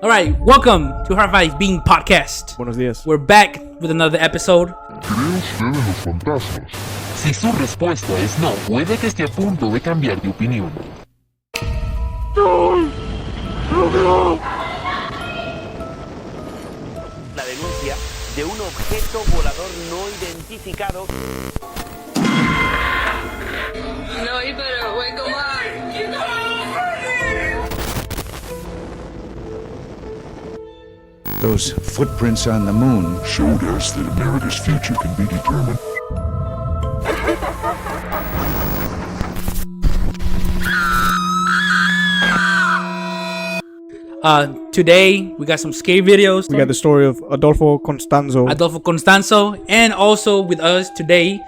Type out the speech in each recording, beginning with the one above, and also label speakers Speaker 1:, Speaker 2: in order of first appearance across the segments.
Speaker 1: All right, welcome to Hard Five Being Podcast.
Speaker 2: Buenos días.
Speaker 1: We're back with another episode.
Speaker 3: ¿Cree usted en los fantasmas?
Speaker 4: Si su respuesta es no, puede que esté a punto de cambiar de opinión.
Speaker 5: La denuncia de un objeto volador no identificado.
Speaker 6: No, you better wake him up.
Speaker 7: Those footprints on the moon
Speaker 3: Showed us that America's future can be determined.
Speaker 1: Today we got some scary videos.
Speaker 2: We got the story of Adolfo Constanzo,
Speaker 1: and also with us today,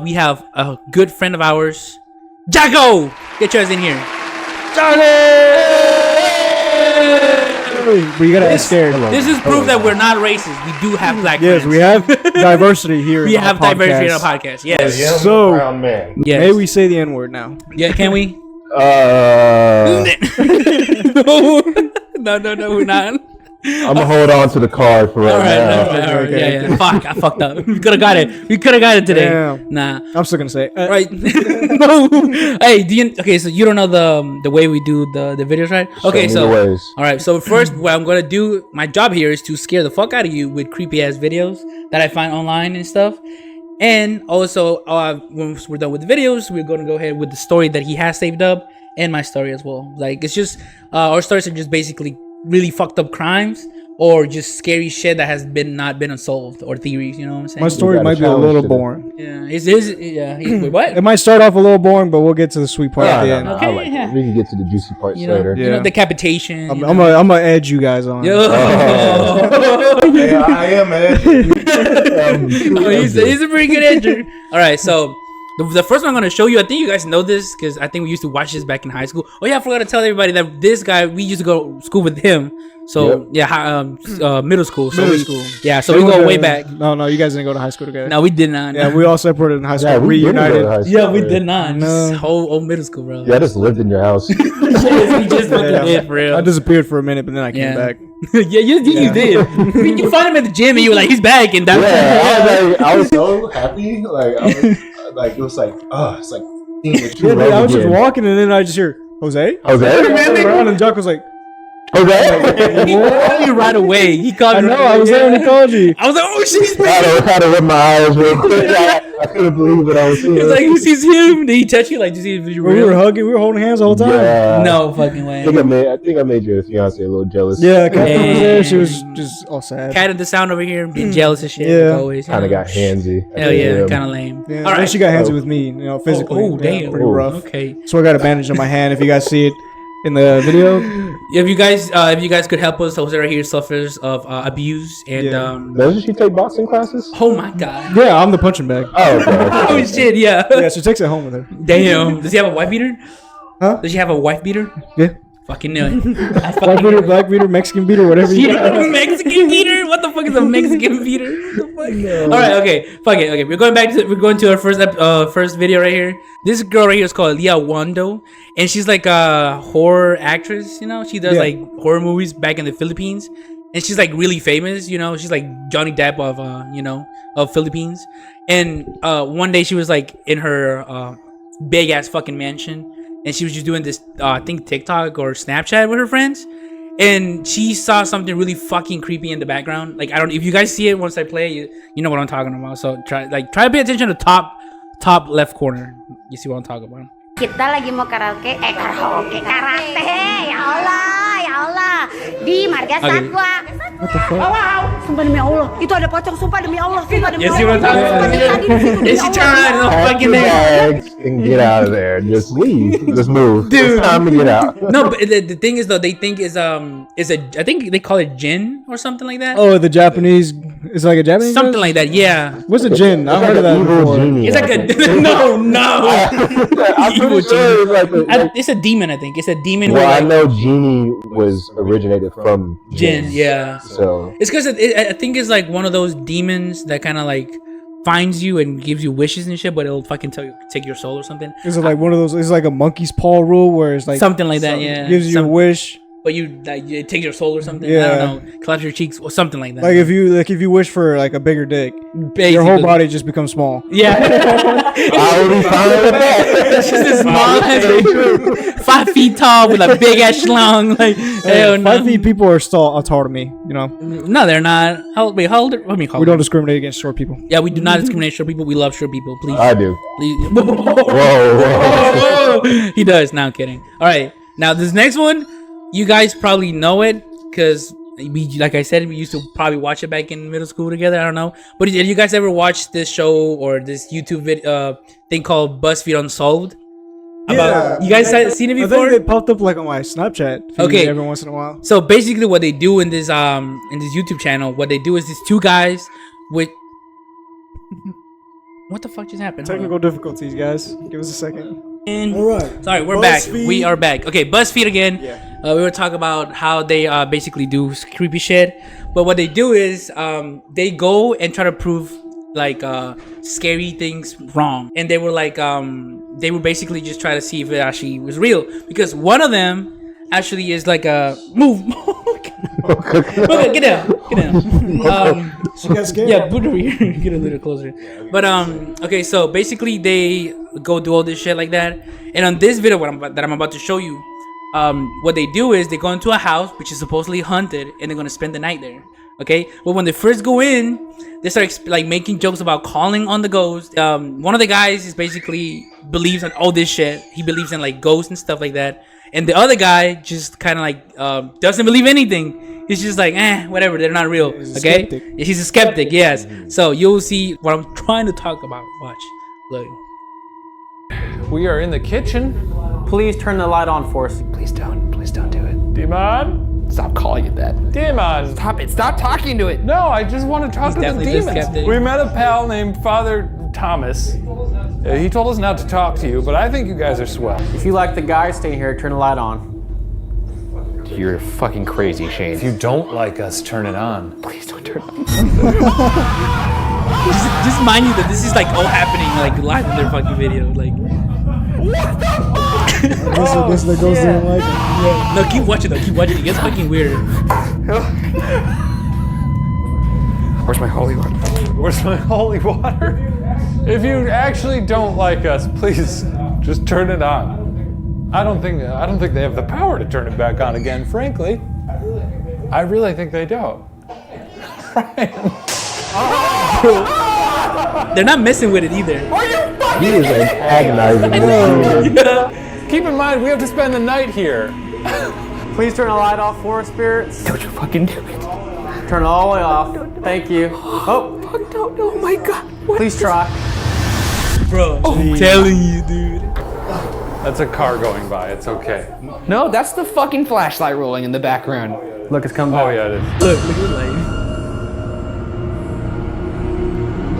Speaker 1: we have a good friend of ours, JACO. Get yours in here.
Speaker 2: We gotta get scared.
Speaker 1: This is proof that we're not racist. We do have black friends.
Speaker 2: Yes, we have diversity here.
Speaker 1: We have diversity in our podcast. Yes.
Speaker 2: So,
Speaker 3: man.
Speaker 1: Yes.
Speaker 2: may we say the N-word now?
Speaker 1: Yeah, can we? No, we're not.
Speaker 8: I'm gonna hold on to the card for right now.
Speaker 1: All right.
Speaker 2: Okay.
Speaker 1: Yeah. Fuck, I fucked up. We could have got it. today.
Speaker 2: Damn.
Speaker 1: Nah.
Speaker 2: I'm still gonna say it.
Speaker 1: Right. No. Hey, okay, so you don't know the way we do the videos, right? Okay,
Speaker 8: Show me the ways.
Speaker 1: all right. So first, what I'm gonna do, my job here is to scare the fuck out of you with creepy ass videos that I find online and stuff. And also, once we're done with the videos, we're gonna go ahead with the story that he has saved up and my story as well. Like, it's just our stories are just basically really fucked up crimes or just scary shit that has not been unsolved, or theories, you know what I'm saying?
Speaker 2: My story might be a little boring.
Speaker 1: Yeah, wait, what?
Speaker 2: It might start off a little boring, but we'll get to the sweet part at the end.
Speaker 1: Okay,
Speaker 8: I like
Speaker 1: yeah.
Speaker 8: it. We can get to the juicy parts
Speaker 1: You know,
Speaker 8: later.
Speaker 1: you know, decapitation.
Speaker 2: I'm gonna edge you guys on.
Speaker 1: Yo.
Speaker 8: Yeah, I am edgy.
Speaker 1: He's a pretty good edger. All right, so the first one I'm going to show you, I think you guys know this because I think we used to watch this back in high school. Oh yeah, I forgot to tell everybody that this guy, we used to go to school with him. So middle school. So
Speaker 2: Middle school.
Speaker 1: Yeah, so we go way back.
Speaker 2: No, you guys didn't go to high school together.
Speaker 1: No, we did not.
Speaker 2: Yeah, we all separated in high school.
Speaker 8: Yeah, we didn't go to
Speaker 2: reunited.
Speaker 8: high school.
Speaker 1: Yeah, we did not.
Speaker 2: No.
Speaker 1: Just whole middle school, bro.
Speaker 8: Yeah, I just lived in your house.
Speaker 1: We just fucking did, for real.
Speaker 2: I disappeared for a minute, but then I came back.
Speaker 1: Yeah, you did. You find him at the gym and you were like, he's back, and that
Speaker 8: I was so happy. It was like seeing the true
Speaker 2: Yeah, dude, I
Speaker 8: love
Speaker 2: was just
Speaker 8: again.
Speaker 2: walking and then I just hear Jose.
Speaker 8: Jose?
Speaker 2: I turned around and Jack was like,
Speaker 8: Jose?
Speaker 1: he called you right away. He called
Speaker 2: I
Speaker 1: you
Speaker 2: know,
Speaker 1: right
Speaker 2: I was
Speaker 1: away.
Speaker 2: there when he called you.
Speaker 1: I was like, oh shit, he's
Speaker 8: I
Speaker 1: back.
Speaker 8: had to rub my eyes real quick. I couldn't believe what I was seeing.
Speaker 1: It's like, who sees him? Did he touch you? Like, did you see if
Speaker 2: We were hugging, we were holding hands the whole time.
Speaker 8: Yeah.
Speaker 1: No fucking way.
Speaker 8: I think I made your fiance a little jealous.
Speaker 2: Yeah, Catherine was there. She was just all sad.
Speaker 1: Cat of the sound over here, being jealous and shit.
Speaker 2: Yeah.
Speaker 1: Like always.
Speaker 8: Kind of got handsy.
Speaker 1: Hell yeah, kind of lame.
Speaker 2: Yeah,
Speaker 1: All
Speaker 2: then
Speaker 1: right.
Speaker 2: she got handsy with me, physically.
Speaker 1: Oh,
Speaker 2: Yeah,
Speaker 1: damn.
Speaker 2: pretty rough.
Speaker 1: Okay.
Speaker 2: So I got a bandage on my hand. If you guys see it in the video,
Speaker 1: If you guys could help us, Jose right here suffers of abuse and
Speaker 8: Doesn't she take boxing classes?
Speaker 1: oh my god.
Speaker 2: yeah, I'm the punching bag.
Speaker 8: Oh, okay.
Speaker 1: Oh shit, yeah.
Speaker 2: Yeah, she takes it home with her.
Speaker 1: Damn. Does he have a wife beater?
Speaker 2: Huh?
Speaker 1: Does she have a wife beater?
Speaker 2: Yeah,
Speaker 1: Fucking knew it. I
Speaker 2: white
Speaker 1: fucking
Speaker 2: beater, black beater, Mexican beater, whatever you got.
Speaker 1: Mexican beater? What the fuck is a Mexican beater? What the fuck? All right, okay, fuck it. Okay, we're going to our first video right here. This girl right here is called Leah Wando, and she's like a horror actress. You know, she does like horror movies back in the Philippines, and she's like really famous. You know, she's like Johnny Depp of Philippines. And one day she was like in her big ass fucking mansion. And she was just doing this, I think TikTok or Snapchat with her friends, and she saw something really fucking creepy in the background. Like, I don't, if you guys see it once I play, you know what I'm talking about. So try to pay attention to top left corner. You see what I'm talking about?
Speaker 9: Kita lagi mau karate, karate, ya Allah, di Marga Satwa.
Speaker 2: What the fuck?
Speaker 9: Wow, sumpah demi Allah, itu ada pocong, sumpah demi Allah, sumpah demi
Speaker 1: You see what I'm talking about?
Speaker 9: Allah.
Speaker 1: It's trying to
Speaker 8: Pack
Speaker 1: fucking
Speaker 8: your
Speaker 1: there.
Speaker 8: bags and get out of there. Just leave. Just move.
Speaker 1: Dude.
Speaker 8: It's time to get out.
Speaker 1: No, but the thing is though, they think is I think they call it jinn or something like that.
Speaker 2: Oh, the Japanese. It's like a Japanese.
Speaker 1: Something
Speaker 2: dish?
Speaker 1: like that. Yeah.
Speaker 2: What's a gin? I've heard of that
Speaker 8: Evil
Speaker 2: before.
Speaker 8: genie.
Speaker 1: It's like a no.
Speaker 8: I'm
Speaker 1: Evil
Speaker 8: pretty sure it's like
Speaker 1: It's a demon. I think it's a demon.
Speaker 8: well,
Speaker 1: where,
Speaker 8: I
Speaker 1: like,
Speaker 8: know genie was originated from
Speaker 1: Jinn, yeah.
Speaker 8: So
Speaker 1: It's because I think it's like one of those demons that kind of like finds you and gives you wishes and shit, but it'll fucking take your soul or something.
Speaker 2: Is it like one of those? It's like a monkey's paw rule where it's like
Speaker 1: Something like that, yeah.
Speaker 2: Gives you a wish,
Speaker 1: but you like it takes your soul or something. I
Speaker 2: Yeah.
Speaker 1: don't know, collapse your cheeks or something like that.
Speaker 2: Like if you wish for like a bigger dick,
Speaker 1: Basically.
Speaker 2: your whole body just becomes small.
Speaker 1: Yeah.
Speaker 8: I would be fine with that.
Speaker 1: It's just as small as 5 feet tall with a big ass schlong. Like, hell no.
Speaker 2: 5 feet people are taller than me. You know,
Speaker 1: No, they're not. Wait, how old? Let me call
Speaker 2: we don't discriminate against short people.
Speaker 1: Yeah, we do not discriminate short people. We love short people. Please.
Speaker 8: I do.
Speaker 1: Please.
Speaker 8: Whoa.
Speaker 1: He does. Now I'm kidding. All right. Now this next one, you guys probably know it because we, like I said, we used to probably watch it back in middle school together. I don't know. But did you guys ever watch this show or this YouTube thing called BuzzFeed Unsolved? You guys seen it before?
Speaker 2: I think it popped up like on my Snapchat.
Speaker 1: Okay.
Speaker 2: Every once in a while.
Speaker 1: So basically, what they do in this YouTube channel, what they do is these two guys with. What the fuck just happened?
Speaker 2: Technical difficulties, guys. Give us a second.
Speaker 1: All right. Sorry, we're back. We are back. Okay, BuzzFeed again. Yeah. We were talking about how they basically do creepy shit, but what they do is they go and try to prove like scary things wrong, and they were like they would basically just try to see if it actually was real, because one of them actually is like a move. Okay, get down.
Speaker 2: She got scared.
Speaker 1: Yeah, boot over here. Get a little closer. But okay, so basically they go do all this shit like that, and on this video that I'm about to show you, what they do is they go into a house which is supposedly haunted, and they're gonna spend the night there. Okay, but when they first go in, they start like making jokes about calling on the ghost. One of the guys is basically believes in all this shit. He believes in like ghosts and stuff like that. And the other guy just kind of like doesn't believe anything. He's just like, whatever, they're not real. Okay? He's a skeptic, yes. So you'll see what I'm trying to talk about. Watch. Look.
Speaker 10: We are in the kitchen.
Speaker 5: Please turn the light on for us.
Speaker 11: Please don't do it.
Speaker 10: Demon?
Speaker 11: Stop calling it that.
Speaker 10: Demon!
Speaker 11: Stop it. Stop talking to it.
Speaker 10: No, I just want to talk to the
Speaker 1: definitely just
Speaker 10: demons.
Speaker 1: skeptic.
Speaker 10: We met a pal named Father Thomas. He told us not to talk to you, but I think you guys are swell.
Speaker 5: If you like the guy staying here, turn the light on.
Speaker 11: You're fucking crazy, Shane.
Speaker 10: If you don't like us, turn it on.
Speaker 11: Please don't turn it on.
Speaker 1: Just mind you that this is like all happening like live in their fucking video. Like,
Speaker 2: What the fuck? This the ghost didn't like it.
Speaker 1: yeah. No, keep watching though. Keep watching. It gets fucking weird.
Speaker 11: Where's my holy water?
Speaker 10: Where's my holy water? If you actually don't like us, please just turn it on. I don't think they have the power to turn it back on again, frankly. I really think they don't.
Speaker 1: They're not messing with it either.
Speaker 8: He is antagonizing me.
Speaker 1: Yeah.
Speaker 10: Keep in mind, we have to spend the night here.
Speaker 5: Please turn the light off for us, spirits.
Speaker 11: Don't you fucking do it.
Speaker 5: Turn it all the way off. Thank you. Oh,
Speaker 11: Don't. Oh my god. What?
Speaker 5: please try.
Speaker 1: Bro, I'm telling you, dude.
Speaker 10: That's a car going by. It's okay.
Speaker 11: No, that's the fucking flashlight rolling in the background.
Speaker 5: Look, it's coming
Speaker 10: Oh
Speaker 5: back.
Speaker 10: yeah, it is.
Speaker 1: Look at the light.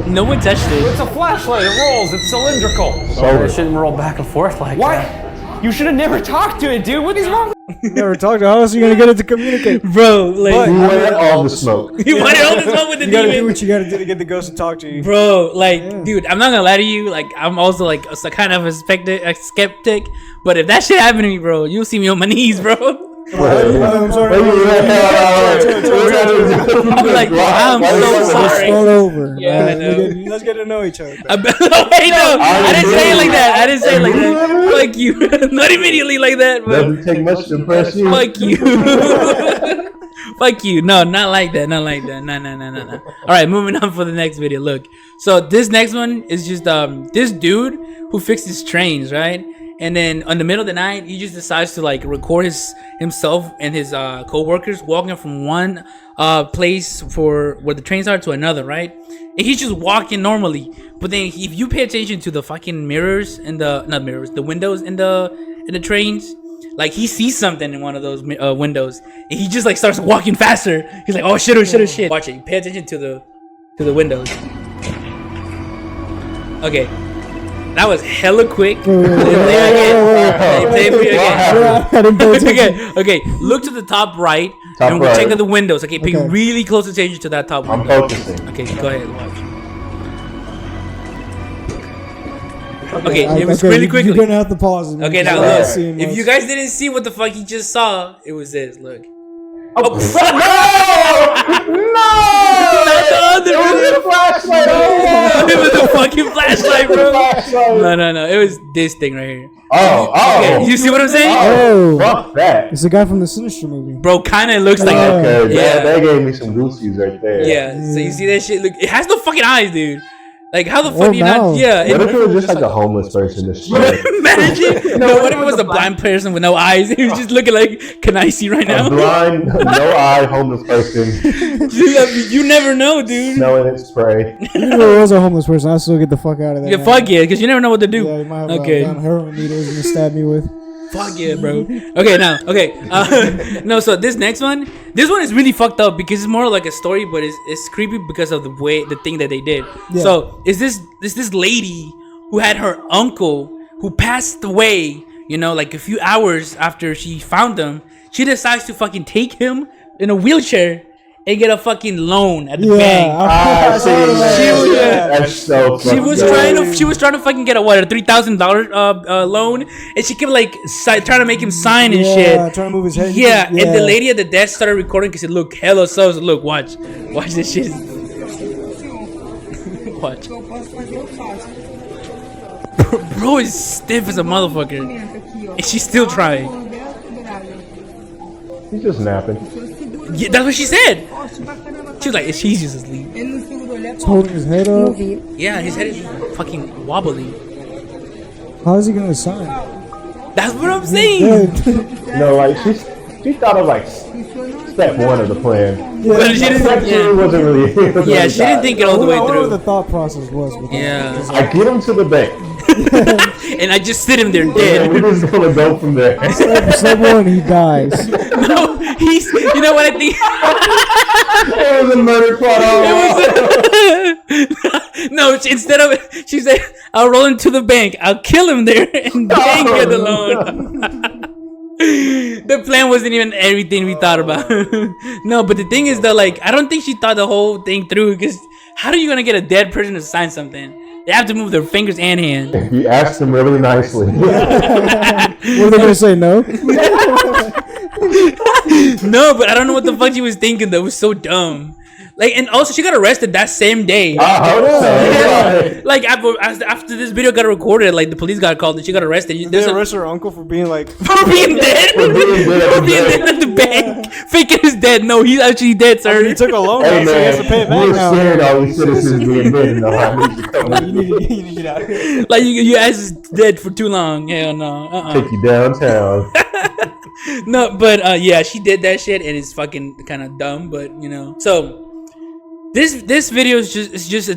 Speaker 1: No one touched it.
Speaker 10: It's a flashlight. It rolls. It's cylindrical.
Speaker 5: It shouldn't roll back and forth like
Speaker 11: What?
Speaker 5: that.
Speaker 11: You should have never talked to it, dude. What is wrong?
Speaker 2: Never talked to. How else are you gonna get it to communicate?
Speaker 1: Bro, like,
Speaker 8: You wanted all the smoke.
Speaker 1: you wanted all this one with the
Speaker 2: You gotta do
Speaker 1: demon.
Speaker 2: what you gotta do to get the ghost to talk to you.
Speaker 1: Bro, like, dude, I'm not gonna lie to you. Like, I'm also like a kind of a skeptic. But if that shit happened to me, bro, you'll see me on my knees, bro.
Speaker 2: I'm sorry.
Speaker 1: I'm like, I'm so sorry.
Speaker 2: Start over.
Speaker 1: Yeah, I know.
Speaker 2: Let's get to know each other.
Speaker 1: Wait, no, I didn't say it like that. I didn't say it like that. Fuck you. Not immediately like that, but
Speaker 8: Doesn't take much to impress you.
Speaker 1: fuck you. Fuck you. No, not like that. Not like that. No. All right, moving on for the next video. Look, so this next one is just this dude who fixes trains, right? And then in the middle of the night, he just decides to like record himself and his co-workers walking from one place for where the trains are to another, right? And he's just walking normally. But then if you pay attention to the fucking mirrors and the windows in the trains, like he sees something in one of those windows, and he just like starts walking faster. He's like, oh shit. Watch it. Pay attention to the windows. Okay. That was hella quick. Okay. Look to the top right, and we'll check out the windows. Okay, pay really close attention to that top window.
Speaker 8: I'm focusing.
Speaker 1: Okay, go ahead, watch. Okay, it was really quickly.
Speaker 2: You're gonna have to pause it.
Speaker 1: Okay, now look. If you guys didn't see what the fuck you just saw, it was this. Look.
Speaker 8: No!
Speaker 1: Not the other.
Speaker 8: It was a flashlight.
Speaker 1: It was a fucking flashlight, bro. No. It was this thing right here.
Speaker 8: Oh.
Speaker 1: Okay, you see what I'm saying?
Speaker 2: Oh,
Speaker 8: Fuck that.
Speaker 2: it's the guy from the Sinister movie.
Speaker 1: Bro, kind of looks like that.
Speaker 8: Okay,
Speaker 1: Yeah.
Speaker 8: that gave me some goosies right there.
Speaker 1: Yeah. So you see that shit? Look, it has no fucking eyes, dude. Like, how the fuck do you
Speaker 2: no.
Speaker 1: not? Yeah.
Speaker 8: What if it was just like a homeless person? Just
Speaker 1: Imagine. No, what if it was a blind person with no eyes? He was just looking like, can I see right now?
Speaker 8: a blind, no eye, homeless person
Speaker 1: You never know, dude.
Speaker 8: smelling its spray.
Speaker 2: Even if it was a homeless person, I still get the fuck out of there.
Speaker 1: Yeah, fuck yeah, because you never know what to do.
Speaker 2: Yeah, you might have
Speaker 1: Okay.
Speaker 2: a damn heroin needle he's gonna stab me with.
Speaker 1: Fuck yeah, bro. Okay, now, no, so this next one, this one is really fucked up because it's more like a story, but it's creepy because of the thing that they did.
Speaker 2: Yeah.
Speaker 1: So, is this lady who had her uncle who passed away, you know, like a few hours after she found him, she decides to fucking take him in a wheelchair and get a fucking loan at the bank.
Speaker 8: That's so
Speaker 1: She was trying to fucking get a $3,000 loan, and she kept like trying to make him sign and shit.
Speaker 2: Trying to move his head.
Speaker 1: Yeah, and the lady at the desk started recording because it looked hella so. Look, watch this shit. Watch. Bro is stiff as a motherfucker, and she's still trying.
Speaker 8: He's just napping.
Speaker 1: Yeah, that's what she said. She was like, she's just asleep.
Speaker 2: He's holding his head up.
Speaker 1: Yeah, his head is fucking wobbly.
Speaker 2: How is he gonna sign?
Speaker 1: That's what I'm saying.
Speaker 8: No, like she thought of like step one of the plan.
Speaker 2: Yeah,
Speaker 1: But she didn't.
Speaker 8: Step two wasn't really.
Speaker 1: Yeah, she didn't think it all the way
Speaker 2: I wonder what the
Speaker 1: through.
Speaker 2: thought process was. With
Speaker 1: Yeah.
Speaker 8: I get him to the bank.
Speaker 1: And I just sit him there
Speaker 8: And
Speaker 1: dead.
Speaker 8: we're just gonna go from there.
Speaker 2: Step one, he dies.
Speaker 1: No, he's. You know what I think?
Speaker 8: It was a murder plot.
Speaker 1: No, instead of she said, "I'll roll into the bank. I'll kill him there and then get the loan." The plan wasn't even everything we thought about. No, but the thing is though, like, I don't think she thought the whole thing through. Because how are you gonna get a dead person to sign something? They have to move their fingers and hands.
Speaker 8: If you ask them really nicely.
Speaker 2: What are they gonna say? No.
Speaker 1: No, but I don't know what the fuck she was thinking. That was so dumb. Like, and also she got arrested that same day.
Speaker 8: I hope so.
Speaker 1: Like after this video got recorded, like the police got called and she got arrested.
Speaker 2: They arrested her uncle for being like
Speaker 1: for being dead. For being dead at the bank, faking he's dead. No, he's actually dead, sir.
Speaker 2: he took a loan,
Speaker 8: Hey
Speaker 2: so he has to pay it
Speaker 8: man,
Speaker 2: back
Speaker 8: we're
Speaker 2: now.
Speaker 8: scared all these citizens being dead. No, I need to come
Speaker 2: You need to get out of here.
Speaker 1: Like your ass is dead for too long. Hell no.
Speaker 8: take you downtown.
Speaker 1: No, but yeah, she did that shit and it's fucking kind of dumb. But you know, so. This video is just a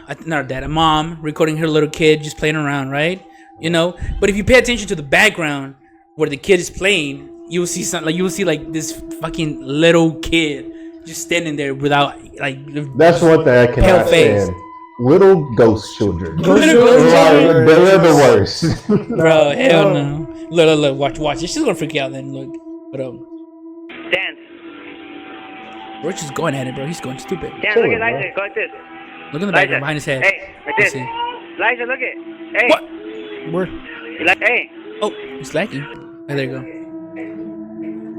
Speaker 1: a mom recording her little kid just playing around, right? You know, but if you pay attention to the background where the kid is playing, you will see something like this fucking little kid just standing there without like.
Speaker 8: That's one thing I cannot stand. Little ghost children. They're the worst.
Speaker 1: Bro, hell no. Look, watch. She's gonna freak out then. Look, but
Speaker 5: Dance.
Speaker 1: Bro, just going at it, bro. He's going stupid.
Speaker 5: Dance, look at Liza. Go like this.
Speaker 1: Look in the background behind his head.
Speaker 5: Hey, like this.
Speaker 1: See.
Speaker 5: Liza, look at. Hey.
Speaker 1: What?
Speaker 2: Where?
Speaker 5: You like, hey.
Speaker 1: Oh, he's lagging. Oh, there you go.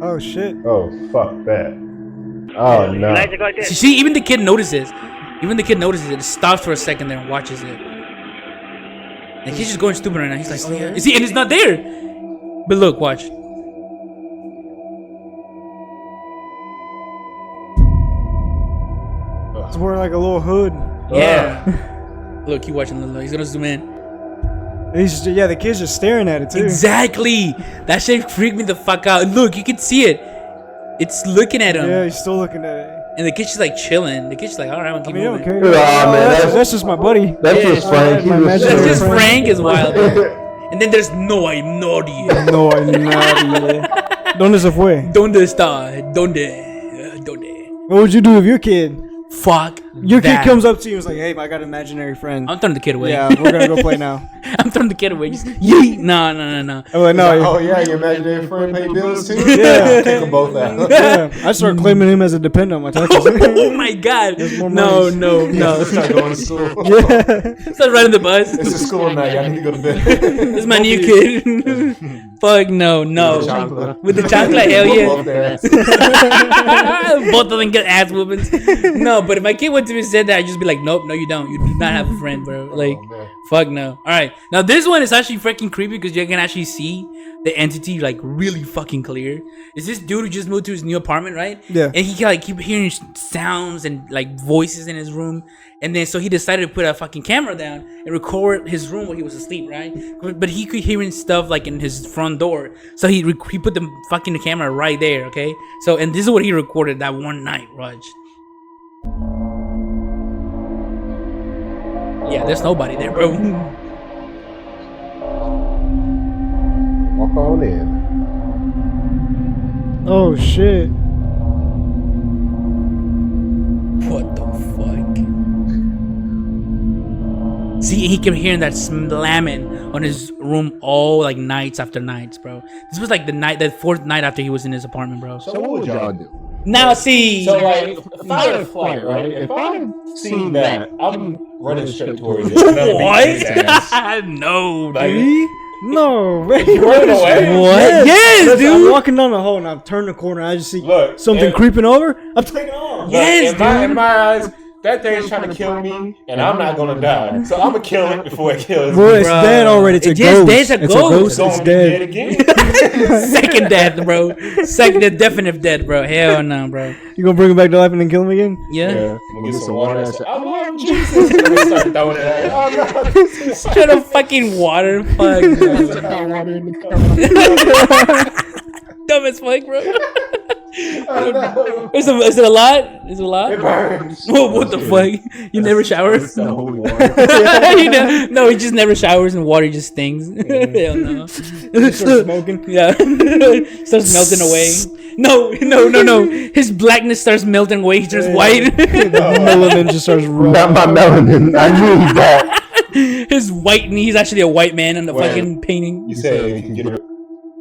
Speaker 2: Oh shit.
Speaker 8: Oh, fuck that. Oh, no.
Speaker 5: Liza, go like this.
Speaker 1: See, even the kid notices. Even the kid notices it. Stops for a second there and watches it. And he's just going stupid right now. He's like, you see, and it's not there. But look, watch.
Speaker 2: He's wearing like a little hood.
Speaker 1: Yeah. Look, keep watching the. He's gonna zoom in.
Speaker 2: He's just, the kid's just staring at it too.
Speaker 1: Exactly. That shit freaked me the fuck out. Look, you can see it. It's looking at him.
Speaker 2: Yeah, he's still looking at it.
Speaker 1: And the kid's just like chilling. The kid's just like, all right, I'm gonna keep moving.
Speaker 2: Okay.
Speaker 8: Nah, man,
Speaker 2: That's just my buddy.
Speaker 8: That's just Frank.
Speaker 1: That's just Frank is wild. And then there's no, I'm naughty.
Speaker 2: No, I'm nadie. ¿Dónde se fue?
Speaker 1: ¿Dónde está? ¿Dónde?
Speaker 2: What would you do with your kid?
Speaker 1: Fuck
Speaker 2: Your
Speaker 1: that.
Speaker 2: kid comes up to you and is like, "Hey, I got an imaginary friend."
Speaker 1: I'm throwing the kid away.
Speaker 2: Yeah, we're gonna go play now.
Speaker 1: I'm throwing the kid away. Just yeet. No.
Speaker 2: I'm like, no.
Speaker 8: Oh yeah, your imaginary friend pay bills too.
Speaker 2: Yeah.
Speaker 8: Kick them both out.
Speaker 2: Yeah, I start claiming him as a dependent on my taxes.
Speaker 1: Oh my god. No.
Speaker 8: Start going to school.
Speaker 2: Yeah.
Speaker 1: Start riding the bus.
Speaker 8: It's a school night. I need to go to bed.
Speaker 1: This is my new kid. Fuck no. With the chocolate, hell yeah. Both of them get ass whoopings. No, but if my kid went to me and said that, I'd just be like, nope, no, you don't. You do not have a friend, bro. Like, fuck no. All right, now this one is actually freaking creepy because you can actually see the entity like really fucking clear. It's this dude who just moved to his new apartment, right?
Speaker 2: Yeah.
Speaker 1: And he can like keep hearing sounds and like voices in his room. And then so he decided to put a fucking camera down and record his room while he was asleep, right? But he could hearing stuff like in his front door. So he put the fucking camera right there, okay? So, and this is what he recorded that one night, Raj. Yeah, there's nobody there, bro.
Speaker 8: Walk on in.
Speaker 2: Oh shit.
Speaker 1: What the fuck? See, he kept hearing that slamming on his room all like nights after nights, bro. This was like the fourth night after he was in his apartment, bro.
Speaker 8: So what would y'all do?
Speaker 1: Now see.
Speaker 8: So like, if I had a flight, right? If I seen that, I'm running straight towards it.
Speaker 1: What? No, dude.
Speaker 2: No, man.
Speaker 8: You running away?
Speaker 1: What? Yes, dude.
Speaker 2: I'm walking down the hall and I turn the corner and I just see something creeping over. I'm taking off.
Speaker 1: Yes,
Speaker 8: in my eyes, that thing's trying to kill me, and I'm not gonna die. So I'm gonna kill it before it kills me.
Speaker 2: Bro, it's dead already. It's a ghost.
Speaker 1: It's a ghost.
Speaker 2: It's dead
Speaker 8: again.
Speaker 1: Second death, bro. Second definitive death, bro. Hell no, bro.
Speaker 2: You gonna bring him back to life and then kill him again?
Speaker 1: Yeah.
Speaker 8: I'm gonna get some water. I love Jesus. And we start throwing it at it. Oh no.
Speaker 1: Straight up fucking water. Fuck. Dumb as fuck, bro. Is it a lot? Is it a lot?
Speaker 8: It burns.
Speaker 1: Oh, what the fuck? You never shower?
Speaker 8: It's the holy water.
Speaker 1: No, he just never showers and water just stings. Hell no.
Speaker 2: Starts smoking.
Speaker 1: Yeah. Starts melting away. No. His blackness starts melting away. He turns white.
Speaker 2: Melanin just starts running.
Speaker 8: Not my melanin. I need that.
Speaker 1: His white, and he's actually a white man in the fucking painting.
Speaker 8: You say you can get it.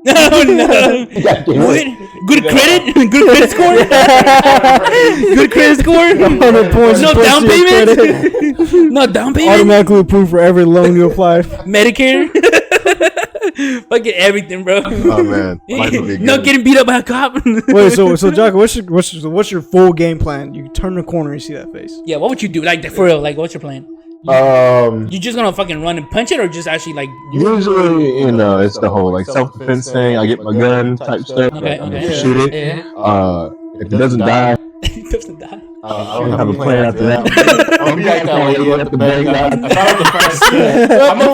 Speaker 1: Oh no! What? Good credit? Good credit score? Good credit score?
Speaker 2: 100 points.
Speaker 1: No down payment? No down payment?
Speaker 2: Automatically approved for every loan you apply.
Speaker 1: Medicare? Fucking everything, bro.
Speaker 8: Oh man.
Speaker 1: Not getting beat up by a cop.
Speaker 2: Wait, so Jaco, what's your full game plan? You turn the corner and you see that face.
Speaker 1: Yeah, what would you do? Like, for real, like, what's your plan? You just gonna fucking run and punch it, or just actually like?
Speaker 8: Usually, it's the whole like self-defense thing. I get my gun type stuff.
Speaker 1: Okay.
Speaker 8: Shoot it. If it doesn't die,
Speaker 1: it doesn't die.
Speaker 8: I don't have a plan after that. I'll be like that way at the bang. I'm gonna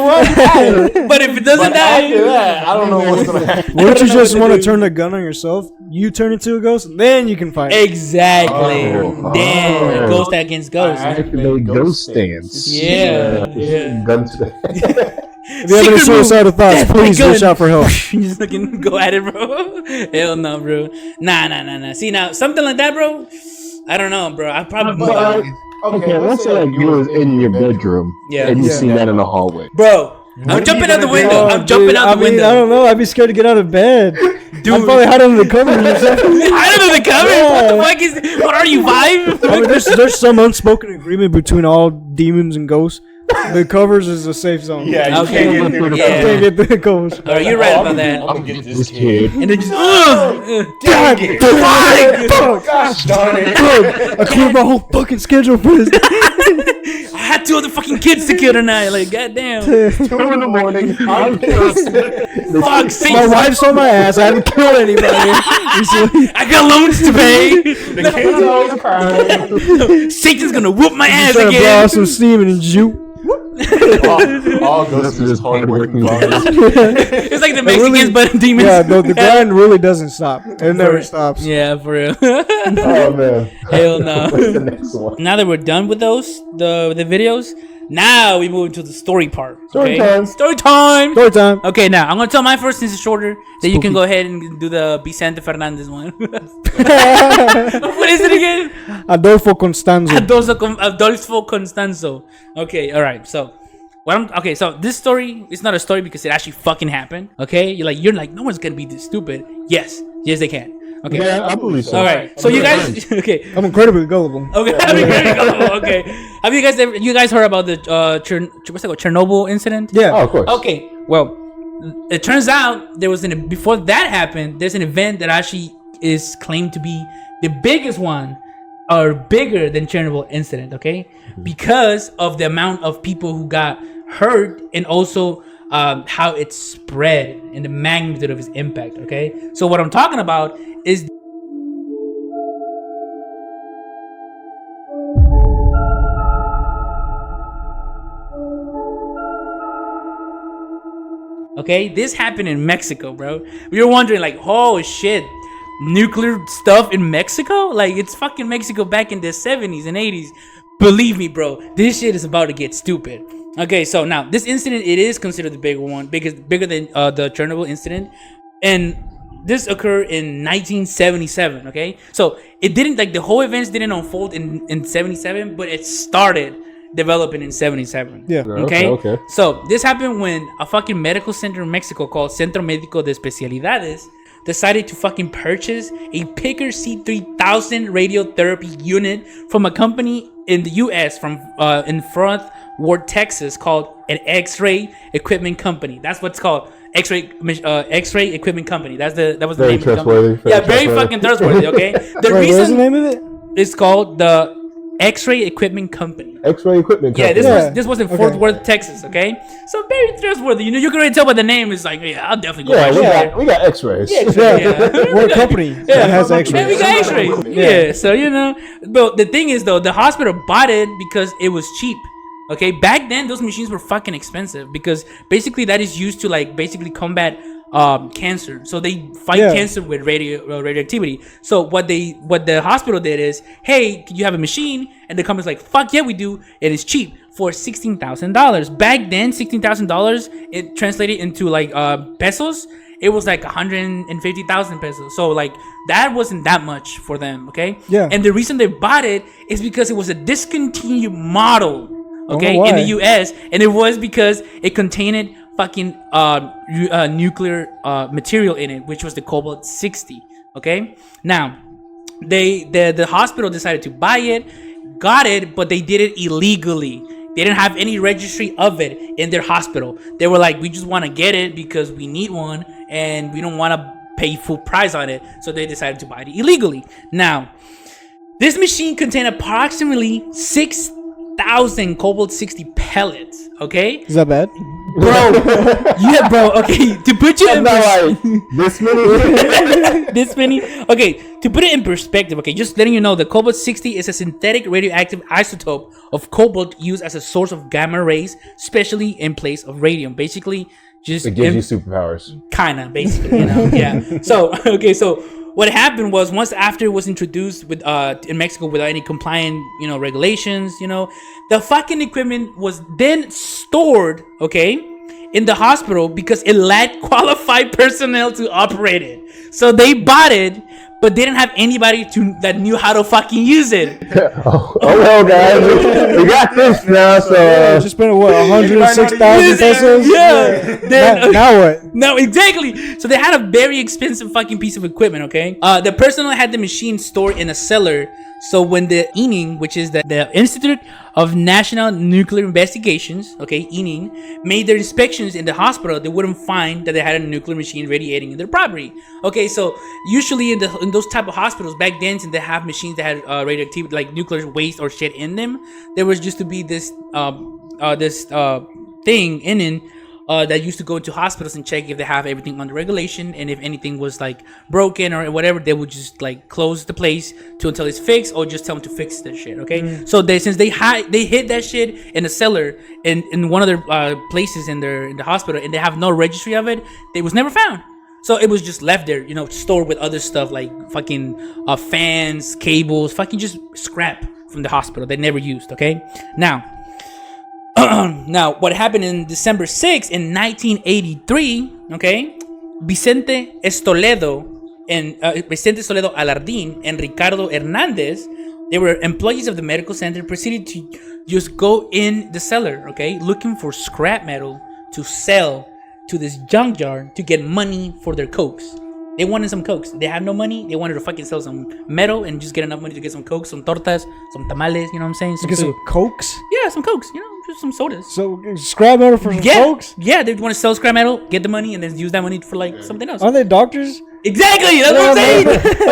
Speaker 8: run.
Speaker 1: But if it doesn't die,
Speaker 8: after that, I don't know what's gonna happen.
Speaker 2: What if you just want to turn the gun on yourself? You turn into a ghost, then you can fight.
Speaker 1: Exactly. Damn, ghost against ghost.
Speaker 8: Activate ghost stance.
Speaker 1: Yeah.
Speaker 8: Gun to the head.
Speaker 2: If you have any suicidal thoughts, please reach out for help.
Speaker 1: You just fucking go at it, bro. Hell no, bro. Nah. See, now, something like that, bro, I don't know, bro. I probably...
Speaker 8: Okay, let's say like you was in your bedroom and you seen that in the hallway.
Speaker 1: Bro, I'm jumping out the window. I'm jumping out the window.
Speaker 2: I don't know. I'd be scared to get out of bed. Dude. I'm probably hiding under the covers or something.
Speaker 1: Hiding under the covers? What the fuck is... What are you, 5?
Speaker 2: I mean, there's some unspoken agreement between all demons and ghosts. The covers is a safe zone.
Speaker 8: Yeah, you can't get through the
Speaker 2: covers. You can't get the covers.
Speaker 1: All right, you're right about that.
Speaker 8: I'm gonna get this kid.
Speaker 1: And then just...
Speaker 8: Dang it! Gosh darn it!
Speaker 2: I cleared my whole fucking schedule for this.
Speaker 1: I had 2 other fucking kids to kill tonight. Like, goddamn.
Speaker 8: 2 in the morning. I'm pissed.
Speaker 1: Fuck,
Speaker 2: my wife's on my ass. I haven't killed anybody.
Speaker 1: I got loans to pay.
Speaker 8: The kids always crying.
Speaker 1: Satan's gonna whoop my ass
Speaker 2: trying
Speaker 1: again.
Speaker 2: To blow out some steam and juke.
Speaker 8: all goes through this hard-working body.
Speaker 1: It's like the Mexicans, but demons.
Speaker 2: Yeah, the grind really doesn't stop. It never stops.
Speaker 1: Yeah, for real.
Speaker 8: Oh man.
Speaker 1: Hell no.
Speaker 8: What's the next one?
Speaker 1: Now that we're done with those, the videos, now we move into the story part.
Speaker 8: Story time.
Speaker 1: Story time.
Speaker 2: Story time.
Speaker 1: Okay, now I'm gonna tell my first since it's shorter. Then you can go ahead and do the Vicente Fernandez one. What is it again?
Speaker 2: Adolfo Constanzo.
Speaker 1: Adolfo Constanzo. Okay, all right. So, so this story is not a story because it actually fucking happened. Okay, you're like, no one's gonna be this stupid. Yes, they can. Okay.
Speaker 8: Yeah, I believe so.
Speaker 1: All right. So you guys, okay.
Speaker 2: I'm incredibly gullible.
Speaker 1: Okay. Okay. Have you guys heard about the Chernobyl incident?
Speaker 2: Yeah.
Speaker 8: Oh, of course.
Speaker 1: Okay. Well, it turns out before that happened, there's an event that actually is claimed to be the biggest one, or bigger than Chernobyl incident. Okay, because of the amount of people who got hurt and also how it spread and the magnitude of its impact. Okay, so what I'm talking about is. Okay, this happened in Mexico, bro. We were wondering, like, oh shit, nuclear stuff in Mexico? Like, it's fucking Mexico back in the 70s and 80s. Believe me, bro, this shit is about to get stupid. Okay, so now this incident, it is considered the bigger one, bigger than the Chernobyl incident, and this occurred in 1977. Okay, so it didn't, like, the whole events didn't unfold in 77, but it started developing in 77.
Speaker 2: Yeah.
Speaker 8: Okay.
Speaker 1: So this happened when a fucking medical center in Mexico called Centro Médico de Especialidades decided to fucking purchase a Picker C3000 radiotherapy unit from a company in the U.S. from in Fort Worth, Texas, called an X-ray equipment company. That's what's called. X-ray equipment company. That was the
Speaker 8: Very
Speaker 1: name of the
Speaker 8: trustworthy.
Speaker 1: company. Yeah, very fucking trustworthy. Okay.
Speaker 2: Wait, what's the name of it?
Speaker 1: It's called the X-ray equipment company.
Speaker 8: X-ray equipment company.
Speaker 1: Yeah, this was in Fort Worth, Texas. Okay, so very trustworthy. You know, you can already tell by the name. It's like, yeah, I'll definitely go.
Speaker 8: Yeah, we got X-rays.
Speaker 1: Yeah.
Speaker 2: What company that has X-rays?
Speaker 1: Yeah, we got X-rays. Yeah, so you know, but the thing is though, the hospital bought it because it was cheap. Okay, back then those machines were fucking expensive because basically that is used to like basically combat cancer. So they fight cancer with radioactivity. So what the hospital did is, hey, you have a machine? And the company's like, fuck yeah, we do. It is cheap for $16,000. Back then, $16,000 it translated into like pesos. It was like 150,000 pesos. So like that wasn't that much for them. Okay.
Speaker 2: Yeah.
Speaker 1: And the reason they bought it is because it was a discontinued model. Okay, in the U.S. and it was because it contained fucking nuclear material in it, which was the cobalt 60. Okay, now the hospital decided to buy it, got it, but they did it illegally. They didn't have any registry of it in their hospital. They were like, we just want to get it because we need one and we don't want to pay full price on it. So they decided to buy it illegally. Now, this machine contained approximately 6,000 cobalt 60 pellets. Okay,
Speaker 2: is that bad,
Speaker 1: bro? Yeah, bro. Okay, to put you in
Speaker 8: this many.
Speaker 1: This many. Okay, to put it in perspective. Okay, just letting you know, the cobalt 60 is a synthetic radioactive isotope of cobalt used as a source of gamma rays, especially in place of radium. Basically, just
Speaker 8: it gives you superpowers.
Speaker 1: Kinda, basically, you know. Yeah. So okay, so what happened was once after it was introduced with in Mexico without any compliant, you know, regulations, you know, the fucking equipment was then stored, okay, in the hospital because it lacked qualified personnel to operate it. So they bought it, but they didn't have anybody that knew how to fucking use it.
Speaker 8: Oh well, guys, we got this now. So
Speaker 2: just spent what, 106,000 pesos?
Speaker 1: Yeah.
Speaker 2: Now what?
Speaker 1: No, exactly. So they had a very expensive fucking piece of equipment. Okay. The personnel had the machine stored in a cellar. So when the ININ, which is the Institute of National Nuclear Investigations, okay, ININ, made their inspections in the hospital, they wouldn't find that they had a nuclear machine radiating in their property. Okay, so usually in those type of hospitals back then, since they have machines that had radioactivity, like nuclear waste or shit in them, there was just to be this thing in that used to go into hospitals and check if they have everything under regulation, and if anything was like broken or whatever, they would just like close the place until it's fixed, or just tell them to fix that shit. Okay, so since they hid that shit in a cellar in one of their places in the hospital, and they have no registry of it, it was never found. So it was just left there, you know, stored with other stuff like fucking fans, cables, fucking just scrap from the hospital they never used. Okay, now, what happened in December 6th in 1983, okay, Vicente Estoledo, and Vicente Soledo Alardín and Ricardo Hernandez, they were employees of the medical center, proceeded to just go in the cellar, okay, looking for scrap metal to sell to this junkyard to get money for their cokes. They wanted some cokes. They had no money. They wanted to fucking sell some metal and just get enough money to get some cokes, some tortas, some tamales. You know what I'm saying?
Speaker 2: Get some cokes.
Speaker 1: Yeah, some cokes. You know, just some sodas.
Speaker 2: So scrap metal for some cokes.
Speaker 1: Yeah, they want to sell scrap metal, get the money, and then use that money for like something else.
Speaker 2: Aren't they doctors?
Speaker 1: Exactly. That's what I'm saying.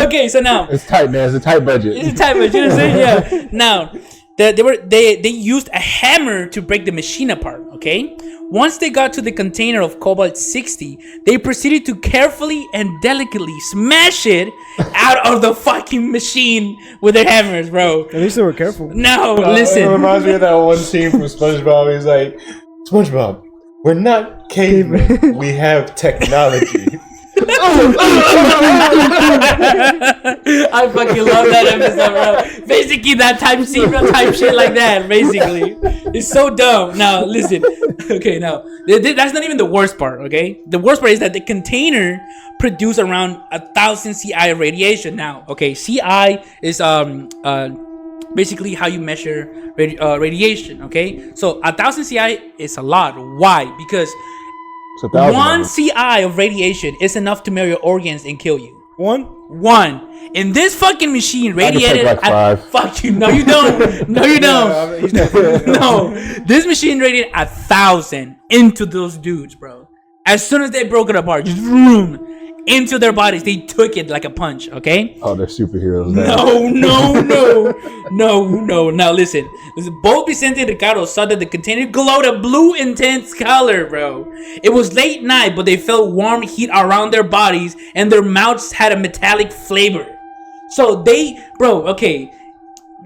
Speaker 1: Okay, so now
Speaker 8: it's tight, man. It's a tight budget.
Speaker 1: It's a tight budget. You know what I'm saying? Yeah. Now, they used a hammer to break the machine apart. Okay. Once they got to the container of cobalt 60, they proceeded to carefully and delicately smash it out of the fucking machine with their hammers, bro.
Speaker 2: At least they were careful.
Speaker 1: No, listen.
Speaker 8: It reminds me of that one scene from SpongeBob. He's like, SpongeBob, we're not cavemen. We have technology.
Speaker 1: I fucking love that episode, bro. Basically, that type shit like that. Basically, it's so dumb. Now, listen. Okay, now that's not even the worst part. Okay, the worst part is that the container produced around 1,000 CI of radiation. Now, okay, CI is basically how you measure radiation. Okay, so 1,000 CI is a lot. Why? Because 1 CI of radiation is enough to melt your organs and kill you. One. And this fucking machine radiated
Speaker 8: like 5.
Speaker 1: Fuck you. No, you don't. No, you don't. No. This machine radiated 1,000 into those dudes, bro. As soon as they broke it apart, just vroom, into their bodies. They took it like a punch, okay?
Speaker 8: Oh, they're superheroes.
Speaker 1: No. Now listen. Both Vicente and Ricardo saw that the container glowed a blue intense color, bro. It was late night, but they felt warm heat around their bodies and their mouths had a metallic flavor. So okay.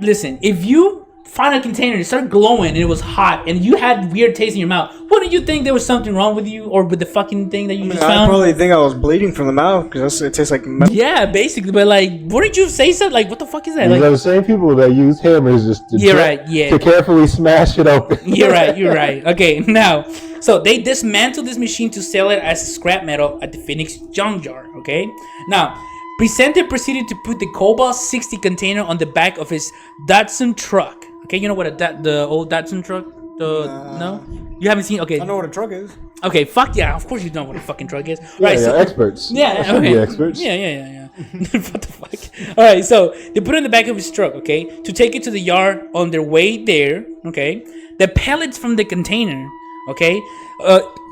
Speaker 1: Listen, if you find a container and it started glowing and it was hot and you had weird taste in your mouth, wouldn't you think there was something wrong with you or with the fucking thing that you just found?
Speaker 2: I probably think I was bleeding from the mouth because it tastes like metal.
Speaker 1: Yeah, basically, but like, wouldn't you say something? Like, what the fuck is that?
Speaker 8: These
Speaker 1: Like,
Speaker 8: are the same people that use hammers just to, to carefully smash it open.
Speaker 1: You're right. Okay, now, so they dismantled this machine to sell it as scrap metal at the Phoenix junkyard, okay? Now, Vicente proceeded to put the Cobalt 60 container on the back of his Datsun truck. Okay, you know what the old Datsun truck? No? You haven't seen? Okay.
Speaker 2: I know what a truck is.
Speaker 1: Okay, fuck yeah. Of course you know what a fucking truck is.
Speaker 8: Yeah, right, so experts.
Speaker 1: Yeah,
Speaker 8: okay. Be experts.
Speaker 1: Yeah. What the fuck? All right, so they put it in the back of his truck, okay, to take it to the yard. On their way there, okay, the pellets from the container, okay,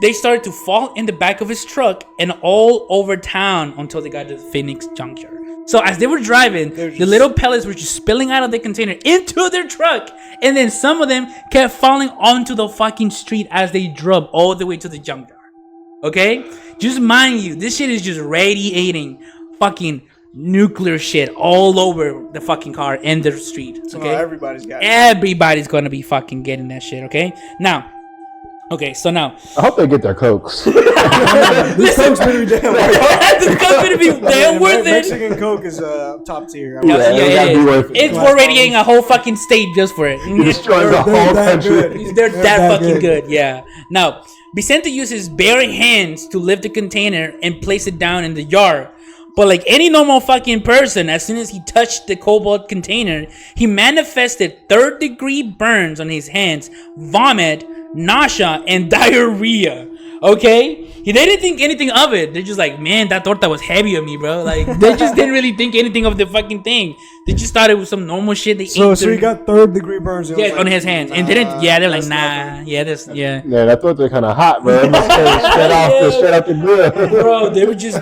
Speaker 1: they started to fall in the back of his truck and all over town until they got to the Phoenix junkyard. So as they were driving, the little pellets were just spilling out of the container into their truck. And then some of them kept falling onto the fucking street as they drove all the way to the junkyard. Okay? Just mind you, this shit is just radiating fucking nuclear shit all over the fucking car and the street. Okay?
Speaker 2: So everybody's got it.
Speaker 1: Everybody's gonna be fucking getting that shit, okay? Now, I
Speaker 8: hope they get their cokes.
Speaker 2: This coke's gonna be damn worth it.
Speaker 1: This coke's gonna be damn worth it.
Speaker 2: Mexican coke is top tier.
Speaker 1: It's worth radiating a whole fucking state just for it.
Speaker 8: Destroys the whole country.
Speaker 1: They're that fucking good. Yeah. Now, Vicente used his bare hands to lift the container and place it down in the yard. But like any normal fucking person, as soon as he touched the cobalt container, he manifested third-degree burns on his hands, vomit, nausea, and diarrhea. Okay? They didn't think anything of it. They're just like, man, that torta was heavy on me, bro. Like, they just didn't really think anything of the fucking thing. They just thought it was some normal shit they ate.
Speaker 2: So he got third-degree burns.
Speaker 1: Yeah, on his hands. And didn't, they're like, nah. Yeah,
Speaker 8: I thought they're kind of hot, bro. Straight off the grill.
Speaker 1: Bro, they were just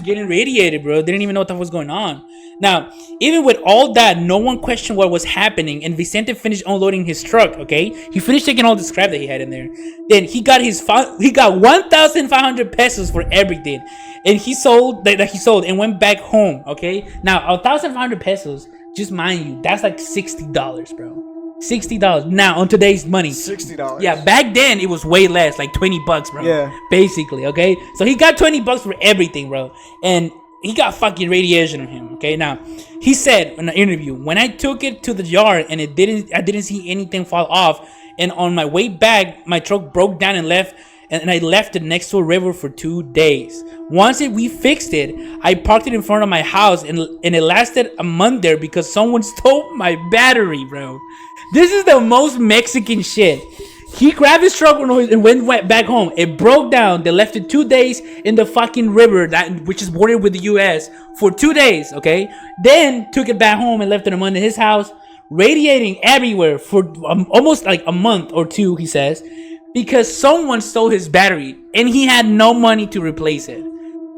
Speaker 1: getting radiated, bro. They didn't even know what the fuck was going on. Now, even with all that, no one questioned what was happening, and Vicente finished unloading his truck, okay? He finished taking all the scrap that he had in there. Then he got 1,500 pesos for everything. And he sold and went back home, okay? Now, 1,500 pesos, just mind you, that's like $60, bro. $60. Now, on today's money.
Speaker 2: $60.
Speaker 1: Yeah, back then it was way less, like $20, bro.
Speaker 2: Yeah.
Speaker 1: Basically, okay? So he got $20 for everything, bro. And he got fucking radiation on him, okay? Now, he said in an interview, when I took it to the yard and I didn't see anything fall off, and on my way back, my truck broke down and left and I left it next to a river for 2 days. Once we fixed it, I parked it in front of my house, and it lasted a month there because someone stole my battery, bro. This is the most Mexican shit. He grabbed his truck and went back home. It broke down. They left it 2 days in the fucking river, which is bordered with the U.S. for 2 days, okay? Then took it back home and left it a month in his house, radiating everywhere for almost like a month or two, he says, because someone stole his battery and he had no money to replace it.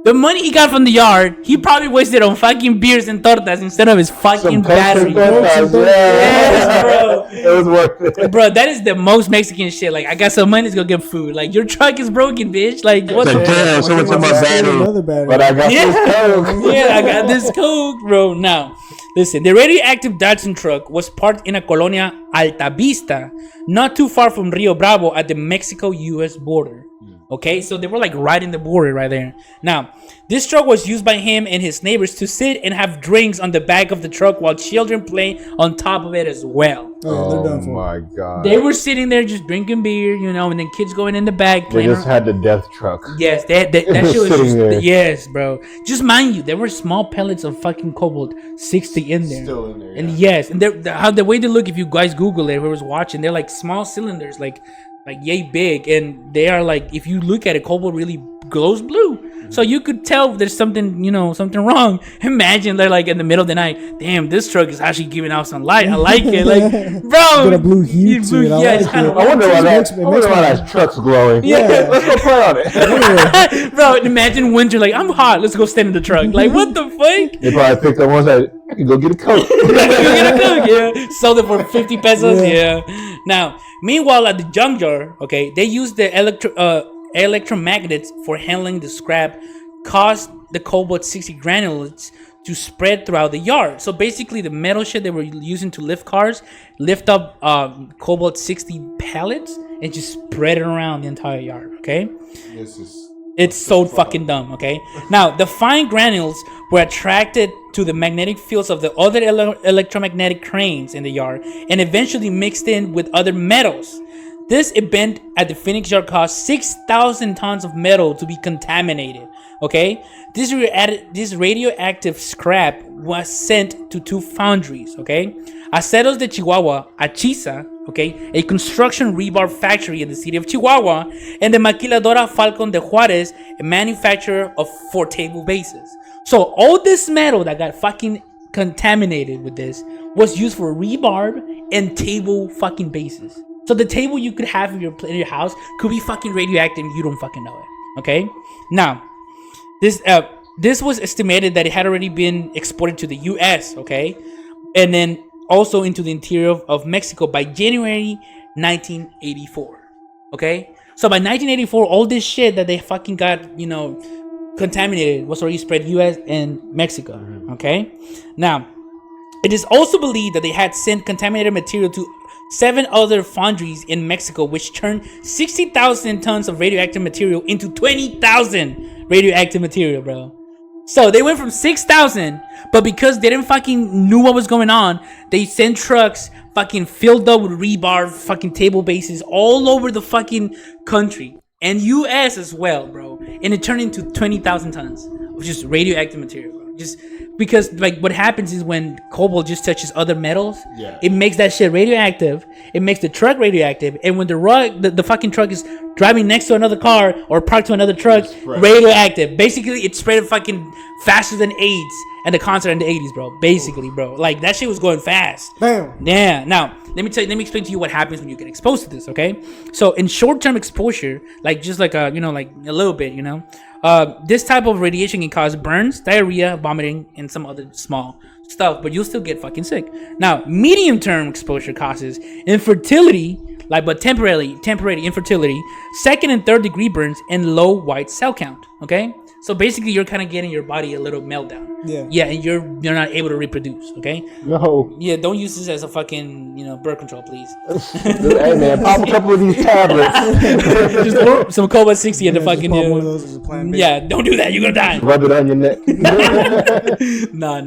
Speaker 1: The money he got from the yard, he probably wasted on fucking beers and tortas instead of his fucking battery. Yes, bro.
Speaker 8: It was worth it.
Speaker 1: Bro, that is the most Mexican shit. Like, I got some money to go get food. Like, your truck is broken, bitch. Like, what the
Speaker 8: Damn, someone took my
Speaker 2: Another
Speaker 8: battery.
Speaker 2: battery.
Speaker 8: But I got this Coke.
Speaker 1: Yeah, I got this Coke, bro. Now, listen, the radioactive Datsun truck was parked in a colonia Alta Vista, not too far from Rio Bravo at the Mexico-U.S. border. Okay, so they were like right in the border right there. Now, this truck was used by him and his neighbors to sit and have drinks on the back of the truck while children play on top of it as well.
Speaker 2: Oh, they're done
Speaker 8: Oh
Speaker 2: for.
Speaker 8: my god.
Speaker 1: They were sitting there just drinking beer, you know, and then kids going in the back
Speaker 8: They
Speaker 1: playing.
Speaker 8: just had the death truck.
Speaker 1: Yes, that shit was
Speaker 8: Sitting
Speaker 1: just,
Speaker 8: there.
Speaker 1: yes, bro. Just mind you, there were small pellets of fucking cobalt 60 in there.
Speaker 8: Still in there,
Speaker 1: And
Speaker 8: yeah.
Speaker 1: yes, and how the way they look, if you guys Google it, whoever's watching, they're like small cylinders, like yay big, and they are like, if you look at it, cobalt really glows blue. So you could tell there's something, you know, something wrong. Imagine they're like in the middle of the night. Damn, this truck is actually giving out some light. I like it, like, bro.
Speaker 2: Got a blue hue to it. I
Speaker 1: Yeah,
Speaker 2: like
Speaker 1: it's kind of.
Speaker 8: I wonder why
Speaker 2: makes
Speaker 8: that truck's glowing.
Speaker 1: Yeah.
Speaker 8: Let's go play on it.
Speaker 1: Bro, imagine winter, like, I'm hot, let's go stand in the truck. Like, what the fuck?
Speaker 8: They probably picked up one that I can go get a Coke.
Speaker 1: You get a Coke, yeah. Sold it for 50 pesos, yeah. Now, meanwhile, at the junkyard, okay, they use the electromagnets for handling the scrap, caused the cobalt 60 granules to spread throughout the yard. So basically, the metal shit they were using to lift cars, lift up cobalt 60 pallets and just spread it around the entire yard, okay? It's so fucking dumb, okay? Now, the fine granules were attracted to the magnetic fields of the other electromagnetic cranes in the yard and eventually mixed in with other metals. This event at the Phoenix yard caused 6,000 tons of metal to be contaminated, okay? This radioactive scrap was sent to 2 foundries, okay? Aceros de Chihuahua, Achiza, okay, a construction rebar factory in the city of Chihuahua, and the Maquiladora Falcon de Juarez, a manufacturer of 4 table bases. So all this metal that got fucking contaminated with this was used for rebarb and table fucking bases. So the table you could have in your house could be fucking radioactive and you don't fucking know it, okay? Now, this was estimated that it had already been exported to the U.S., okay? And then also into the interior of Mexico by January 1984, okay? So by 1984, all this shit that they fucking got, you know, contaminated was already spread U.S. and Mexico, okay? Now, it is also believed that they had sent contaminated material to 7 other foundries in Mexico, which turned 60,000 tons of radioactive material into 20,000 radioactive material, bro. So they went from 6,000, but because they didn't fucking knew what was going on, they sent trucks fucking filled up with rebar, fucking table bases all over the fucking country and US as well, bro. And it turned into 20,000 tons of just radioactive material, bro. Just because, like, what happens is when cobalt just touches other metals, it makes that shit radioactive. It makes the truck radioactive, and when the fucking truck is driving next to another car or parked to another truck, radioactive. Basically, it spread fucking faster than AIDS and the concert in the 80s, bro. Basically, bro, like that shit was going fast.
Speaker 2: Damn.
Speaker 1: Yeah. Now, let me explain to you what happens when you get exposed to this. Okay. So in short-term exposure, like just like a like a little bit, this type of radiation can cause burns, diarrhea, vomiting, and some other small stuff, but you'll still get fucking sick. Now, medium-term exposure causes infertility, but temporary infertility, 2nd and 3rd degree burns, and low white cell count. Okay, so basically you're kind of getting your body a little meltdown. Yeah, and you're not able to reproduce. Okay.
Speaker 8: No.
Speaker 1: Yeah, don't use this as a fucking birth control, please.
Speaker 8: Hey man, pop a couple of these tablets.
Speaker 1: Just pour some cobalt 60 in the fucking.
Speaker 2: Just pop one of those as a plan B.
Speaker 1: Yeah, don't do that. You're gonna die.
Speaker 8: Rub it on your neck.
Speaker 1: No.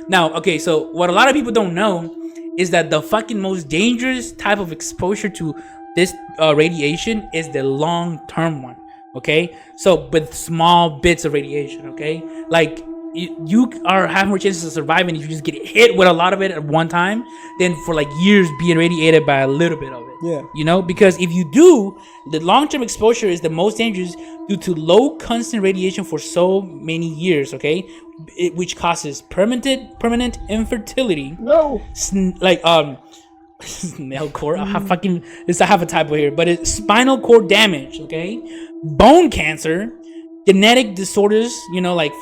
Speaker 1: Now, okay, so what a lot of people don't know is that the fucking most dangerous type of exposure to this radiation is the long-term one. Okay, so with small bits of radiation. Okay, like you have more chances of surviving if you just get hit with a lot of it at one time than for like years being radiated by a little bit of it.
Speaker 2: Yeah.
Speaker 1: You know, because if you do, the long-term exposure is the most dangerous due to low constant radiation for so many years. Okay, which causes permanent infertility.
Speaker 8: No.
Speaker 1: Nail cord. I have a typo here, but it's spinal cord damage. Okay, bone cancer, genetic disorders. You know, like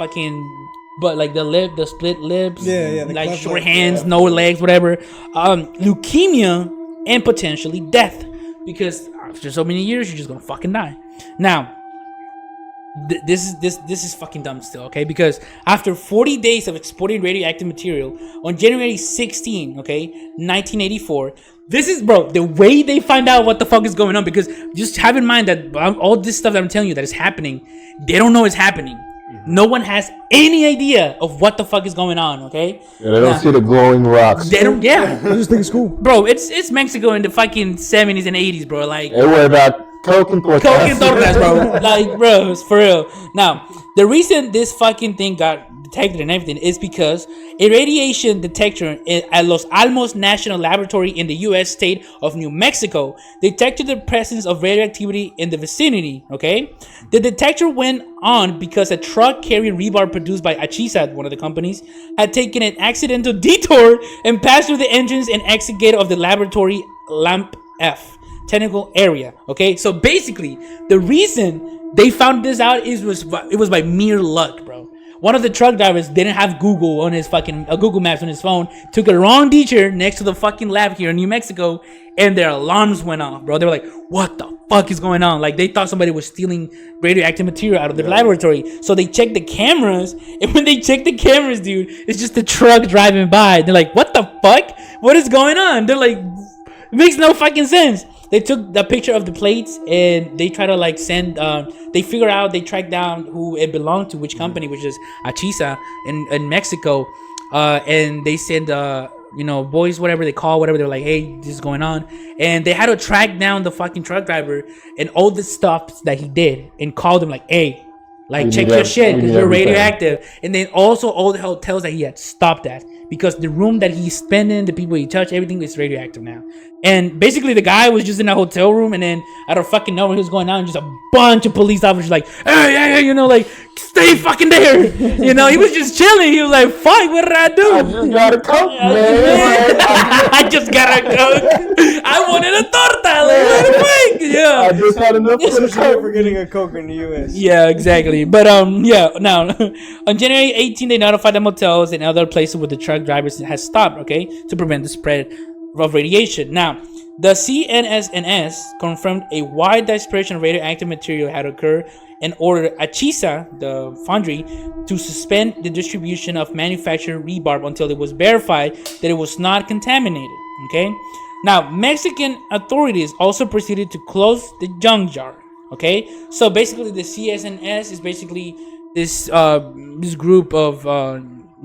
Speaker 1: but like the split lips.
Speaker 2: Yeah,
Speaker 1: like short hands, no legs, whatever. Leukemia and potentially death, because after so many years you're just gonna fucking die. Now, this is fucking dumb still, okay? Because after 40 days of exporting radioactive material on January 16, okay, 1984, this is, bro, the way they find out what the fuck is going on, because just have in mind that all this stuff that I'm telling you that is happening, they don't know it's happening. No one has any idea of what the fuck is going on, okay?
Speaker 8: Yeah, they don't see the glowing rocks.
Speaker 1: They don't, yeah.
Speaker 2: I just think it's cool.
Speaker 1: Bro, it's Mexico in the fucking 70s and 80s, bro. Like,
Speaker 8: They worry about coke and tortas.
Speaker 1: Coke and tortas, bro. Like, bro, it's for real. Now, the reason this fucking thing got detected and everything is because a radiation detector at Los Alamos National Laboratory in the U.S. state of New Mexico detected the presence of radioactivity in the vicinity, okay? The detector went on because a truck carrying rebar produced by Achisa, one of the companies, had taken an accidental detour and passed through the entrance and exit gate of the laboratory Lamp F technical area. Okay, so basically the reason they found this out it was by mere luck, bro. One of the truck drivers didn't have Google on his Google Maps on his phone, took a wrong detour next to the fucking lab here in New Mexico, and their alarms went off, bro. They were like, what the fuck is going on? Like, they thought somebody was stealing radioactive material out of their laboratory. So they checked the cameras, and when they checked the cameras, dude, it's just a truck driving by. They're like, what the fuck? What is going on? They're like, it makes no fucking sense. They took the picture of the plates and they try to like send, they tracked down who it belonged to, which company, which is Achisa in Mexico. And they send, boys, whatever they call, whatever, they're like, hey, this is going on. And they had to track down the fucking truck driver and all the stuff that he did and called him like, hey, like, check your shit because you're radioactive. And then also all the hotels that he had stopped at, because the room that he's spending, the people he touched, everything is radioactive now. And basically the guy was just in a hotel room, and then out of fucking nowhere he was going out, and just a bunch of police officers like, hey, like, stay fucking there. He was just chilling. He was like, fuck, what did I do?
Speaker 8: I just gotta coke, man.
Speaker 1: I just gotta coke. I wanted a torta. Like, what the fuck? Yeah.
Speaker 8: I just had enough of the coke.
Speaker 2: For getting a coke in the U.S.
Speaker 1: Yeah, exactly. But now on January 18, they notified the motels and other places where the truck drivers had stopped, okay, to prevent the spread of radiation. Now, the CNSNS confirmed a wide dispersion of radioactive material had occurred and ordered Achisa, the foundry, to suspend the distribution of manufactured rebar until it was verified that it was not contaminated. Okay. Now, Mexican authorities also proceeded to close the junkyard. Okay, so basically the CSNS is basically this group of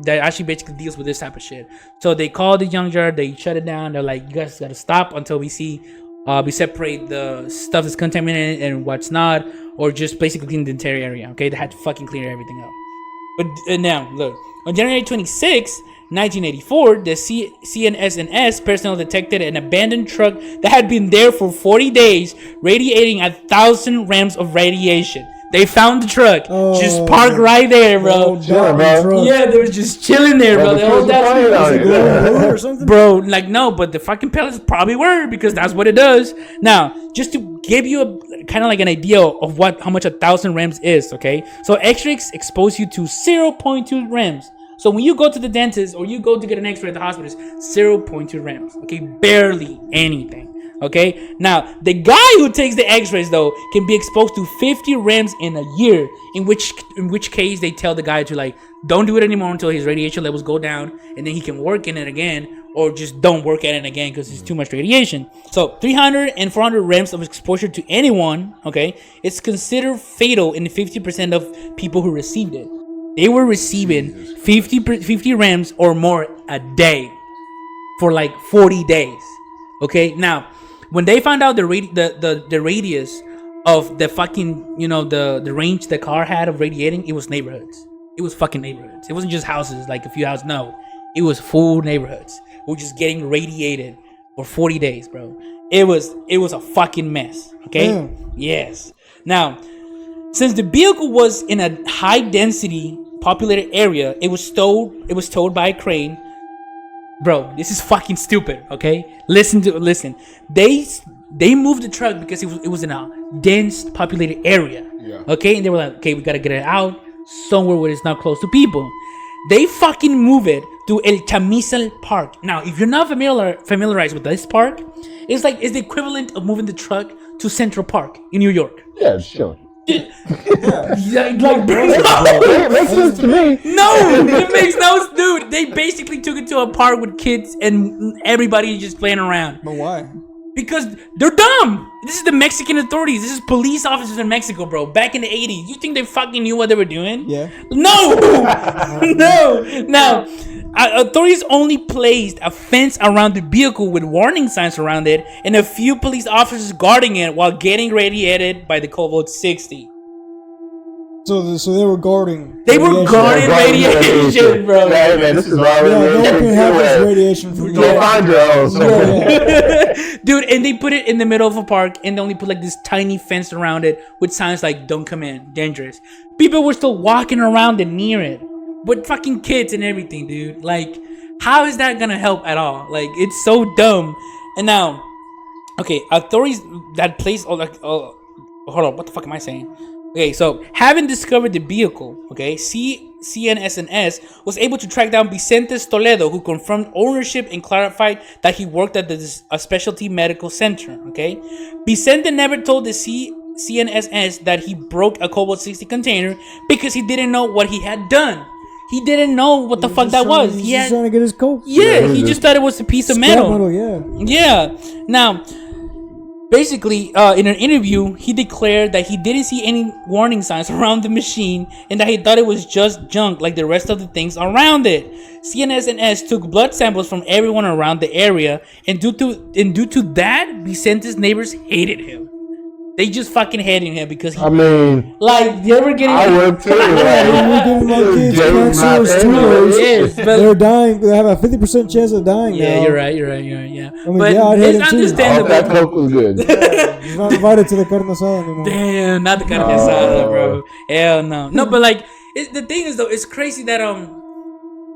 Speaker 1: that actually basically deals with this type of shit. So they call the junkyard, they shut it down. They're like, you guys gotta stop until we see we separate the stuff that's contaminated and what's not, or just basically clean the entire area. Okay, they had to fucking clear everything up. But now look, on January 26, 1984, the CNSNS personnel detected an abandoned truck that had been there for 40 days, radiating 1,000 rams of radiation. They found the truck, just parked right there, bro. Yeah, they were just chilling there, bro. The whole time, bro. Like, no, but the fucking pellets probably were, because that's what it does. Now, just to give you a kind of like an idea of how much 1,000 rams is, okay? So X-rays expose you to 0.2 rams. So when you go to the dentist or you go to get an X-ray at the hospital, it's 0.2 rams, okay? Barely anything. Okay, now the guy who takes the X-rays though can be exposed to 50 rams in a year, in which case they tell the guy to like don't do it anymore until his radiation levels go down, and then he can work in it again, or just don't work at it again because it's too much radiation. So 300 and 400 rams of exposure to anyone, okay, it's considered fatal in 50% of people who received it. They were receiving 50 rams or more a day for like 40 days. Okay, now when they found out the radius of the fucking, you know, the range the car had of radiating, it was neighborhoods. It was fucking neighborhoods. It wasn't just houses, like a few houses. No, it was full neighborhoods. We're just getting radiated for 40 days, bro. It was a fucking mess. Okay. Yes. Now, since the vehicle was in a high density populated area, it was towed by a crane. Bro, this is fucking stupid. Okay, listen. They moved the truck because it was in a dense populated area.
Speaker 8: Yeah.
Speaker 1: Okay, and they were like, okay, we gotta get it out somewhere where it's not close to people. They fucking move it to El Chamizal Park. Now, if you're not familiarized with this park, it's the equivalent of moving the truck to Central Park in New York.
Speaker 8: Yeah, sure.
Speaker 1: It makes sense to me. No, it makes no sense, dude. They basically took it to a park with kids and everybody just playing around.
Speaker 2: But why?
Speaker 1: Because they're dumb. This is the Mexican authorities. This is police officers in Mexico, bro. Back in the 80s. You think they fucking knew what they were doing?
Speaker 2: Yeah.
Speaker 1: No! No! Now, authorities only placed a fence around the vehicle with warning signs around it and a few police officers guarding it while getting radiated by the Cobalt 60.
Speaker 2: So they were guarding.
Speaker 1: They were guarding radiation, bro.
Speaker 8: Hey, man, this is why
Speaker 2: no one can have this radiation from
Speaker 8: You'll find your own.
Speaker 1: Dude, and they put it in the middle of a park and they only put like this tiny fence around it with signs like "Don't come in, dangerous." People were still walking around and near it with fucking kids and everything, dude. Like, how is that gonna help at all? Like, it's so dumb. And now, okay, authorities that place hold on, what the fuck am I saying? Okay, so having discovered the vehicle, okay, CNSNS was able to track down Vicente Toledo, who confirmed ownership and clarified that he worked at a specialty medical center, okay? Vicente never told the CNSS that he broke a Cobalt 60 container because he didn't know what he had done. He didn't know what the fuck that was.
Speaker 2: He was trying to get his coke.
Speaker 1: Yeah, he just thought it was a piece of metal. Yeah. Now, basically, in an interview, he declared that he didn't see any warning signs around the machine and that he thought it was just junk like the rest of the things around it. CNSNS took blood samples from everyone around the area, and due to that, Vicente's neighbors hated him. They just fucking hated him because he, like, you ever getting?
Speaker 8: I would too.
Speaker 2: Yes, they're dying. They have a 50% chance of dying.
Speaker 1: Yeah,
Speaker 2: now.
Speaker 1: you're right. Yeah,
Speaker 2: I mean,
Speaker 1: but
Speaker 2: yeah, I'd hate
Speaker 1: it's
Speaker 2: him too.
Speaker 1: understandable.
Speaker 8: That coke was good.
Speaker 2: He's not invited to the carne asada anymore.
Speaker 1: Damn, not the carne asada, bro. Hell no. No, but like, the thing is though, it's crazy that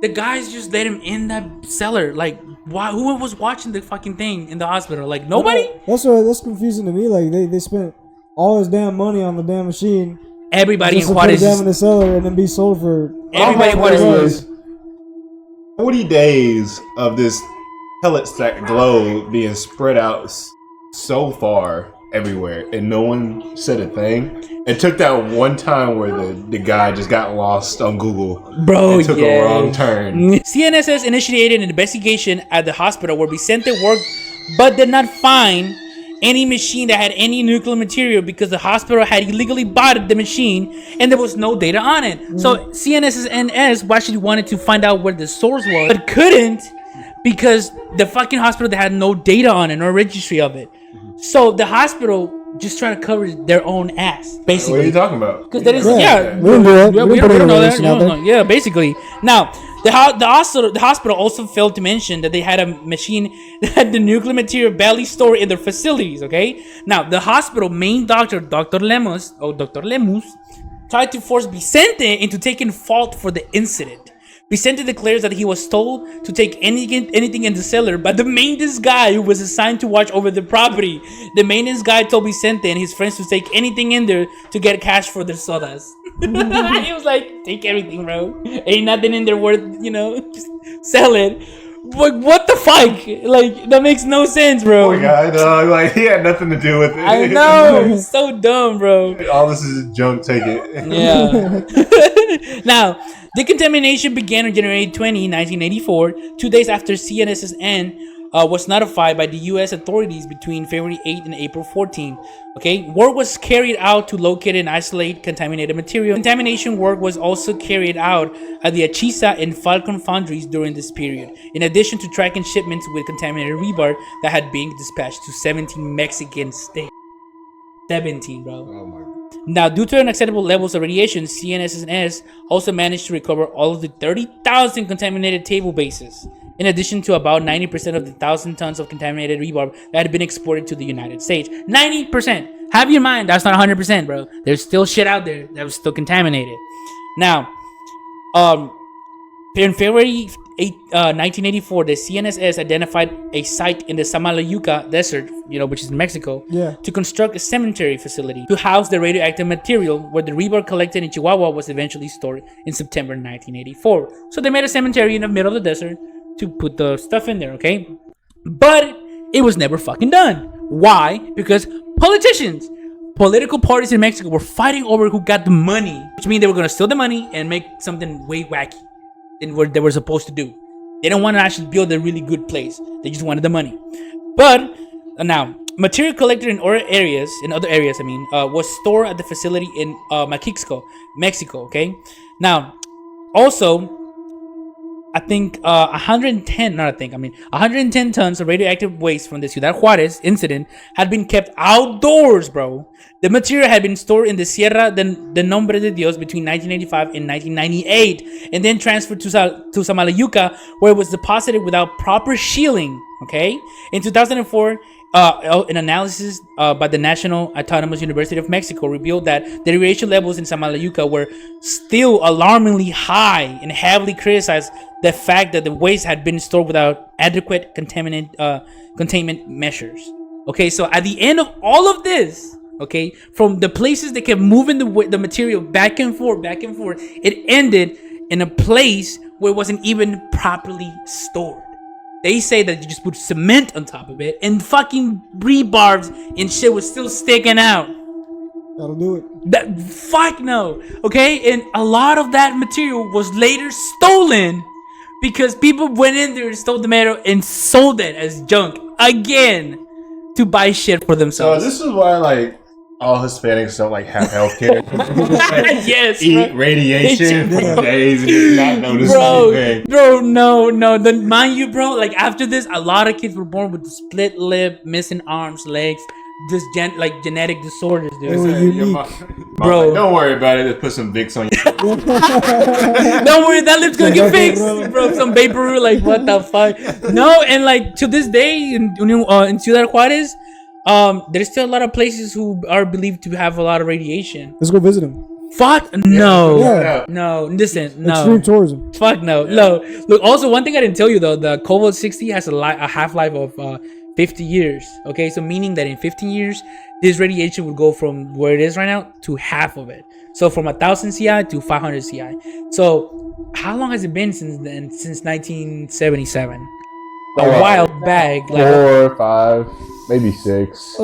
Speaker 1: the guys just let him in that cellar. Like, why? Who was watching the fucking thing in the hospital? Like, nobody.
Speaker 2: That's confusing to me. Like they spent all this damn money on the damn machine.
Speaker 1: Everybody
Speaker 2: just
Speaker 1: in
Speaker 2: to put it
Speaker 1: Juarez
Speaker 2: down in the cellar and then be sold for.
Speaker 1: Everybody in Juarez.
Speaker 8: 40 days of this pellet stack globe being spread out so far everywhere, and no one said a thing. It took that one time where the guy just got lost on Google.
Speaker 1: Bro,
Speaker 8: and took a wrong turn.
Speaker 1: CNSS initiated an investigation at the hospital where Vicente worked, but did not find any machine that had any nuclear material because the hospital had illegally bought the machine and there was no data on it. So CNSS actually wanted to find out where the source was, but couldn't because the fucking hospital had no data on it, no registry of it. So the hospital just trying to cover their own ass, basically.
Speaker 8: What are you talking about?
Speaker 1: Because they didn't.
Speaker 2: Yeah, we don't do that.
Speaker 1: We don't know that. Yeah, basically. Now, the hospital also failed to mention that they had a machine that had the nuclear material badly stored in their facilities. Okay. Now, the hospital main doctor, Dr. Lemus, tried to force Vicente into taking fault for the incident. Vicente declares that he was told to take anything in the cellar by the maintenance guy who was assigned to watch over the property. The maintenance guy told Vicente and his friends to take anything in there to get cash for their sodas. He was like, take everything, bro. Ain't nothing in there worth, just sell it. Like, what the fuck? Like, that makes no sense, bro.
Speaker 8: Poor guy, dog. Like, he had nothing to do with it.
Speaker 1: I know. So dumb, bro.
Speaker 8: All this is junk, take it.
Speaker 1: Yeah. Now, decontamination began on January 20, 1984, 2 days after CNSN was notified by the U.S. authorities between February 8 and April 14. Okay, work was carried out to locate and isolate contaminated material. Contamination work was also carried out at the Achisa and Falcon foundries during this period, in addition to tracking shipments with contaminated rebar that had been dispatched to 17 Mexican states. 17, bro.
Speaker 8: Oh my God.
Speaker 1: Now, due to unacceptable levels of radiation, CNSS also managed to recover all of the 30,000 contaminated table bases, in addition to about 90% of the 1,000 tons of contaminated rebar that had been exported to the United States. 90%! Have in mind, that's not 100%, bro. There's still shit out there that was still contaminated. Now, in February 1984, the CNSS identified a site in the Samalayuca Desert, which is in Mexico, to construct a cemetery facility to house the radioactive material where the rebar collected in Chihuahua was eventually stored in September 1984. So they made a cemetery in the middle of the desert to put the stuff in there, okay? But it was never fucking done. Why? Because political parties in Mexico were fighting over who got the money, which means they were going to steal the money and make something way wacky than what they were supposed to do. They don't want to actually build a really good place. They just wanted the money. But now, material collected in other areas, was stored at the facility in Mexico, okay? Now, also, 110 tons of radioactive waste from the Ciudad Juarez incident had been kept outdoors, bro. The material had been stored in the Sierra de Nombre de Dios between 1985 and 1998, and then transferred to Samalayuca, where it was deposited without proper shielding, okay? In 2004, an analysis by the National Autonomous University of Mexico revealed that the radiation levels in Samalayuca were still alarmingly high, and heavily criticized the fact that the waste had been stored without adequate containment measures. Okay, so at the end of all of this, okay, from the places they kept moving the material back and forth, it ended in a place where it wasn't even properly stored. They say that you just put cement on top of it, and fucking rebars and shit was still sticking out.
Speaker 2: That'll do it.
Speaker 1: Fuck no. Okay, and a lot of that material was later stolen because people went in there and stole the metal and sold it as junk again to buy shit for themselves.
Speaker 8: So this is why all Hispanics don't have healthcare.
Speaker 1: Yes,
Speaker 8: eat radiation for days and just not notice anything.
Speaker 1: Bro, no. Then mind you, bro, after this, a lot of kids were born with split lip, missing arms, legs, just genetic disorders, dude.
Speaker 8: Bro, don't worry about it. Just put some Vicks on you.
Speaker 1: Don't worry, that lip's gonna get fixed, bro. Some Vaporru, what the fuck? No, and to this day in Ciudad Juarez, there's still a lot of places who are believed to have a lot of radiation.
Speaker 2: Let's go visit them.
Speaker 1: Fuck no.
Speaker 2: Yeah.
Speaker 1: No, listen, no.
Speaker 2: Extreme tourism.
Speaker 1: Fuck no. Look, also one thing I didn't tell you though, the Cobalt 60 has a half-life of 50 years. Okay, so meaning that in 15 years, this radiation would go from where it is right now to half of it. So from 1,000 CI to 500 CI. So how long has it been since then? Since 1977. A while back.
Speaker 10: 4, 5, maybe 6.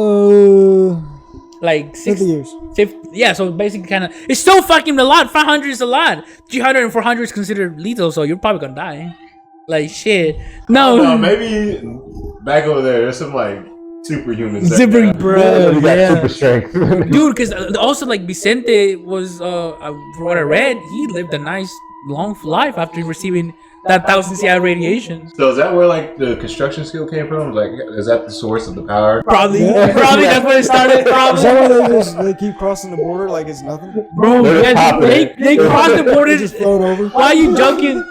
Speaker 2: 6 years.
Speaker 1: 50, yeah, so basically it's still fucking a lot. 500 is a lot. 300 and 400 is considered lethal, so you're probably gonna die. Shit. No,
Speaker 8: maybe back over there's some superhumans.
Speaker 1: Super, bro. Yeah.
Speaker 10: Super strength.
Speaker 1: Dude, because also Vicente was, from what I read, he lived a nice long life after receiving that 1,000 CI radiation.
Speaker 8: So is that where the construction skill came from? Is that the source of the power?
Speaker 1: Probably that's where it started. Probably.
Speaker 2: Is that why they keep crossing the border like it's nothing?
Speaker 1: Bro, they cross the border.
Speaker 2: Just float over.
Speaker 1: Why are you joking?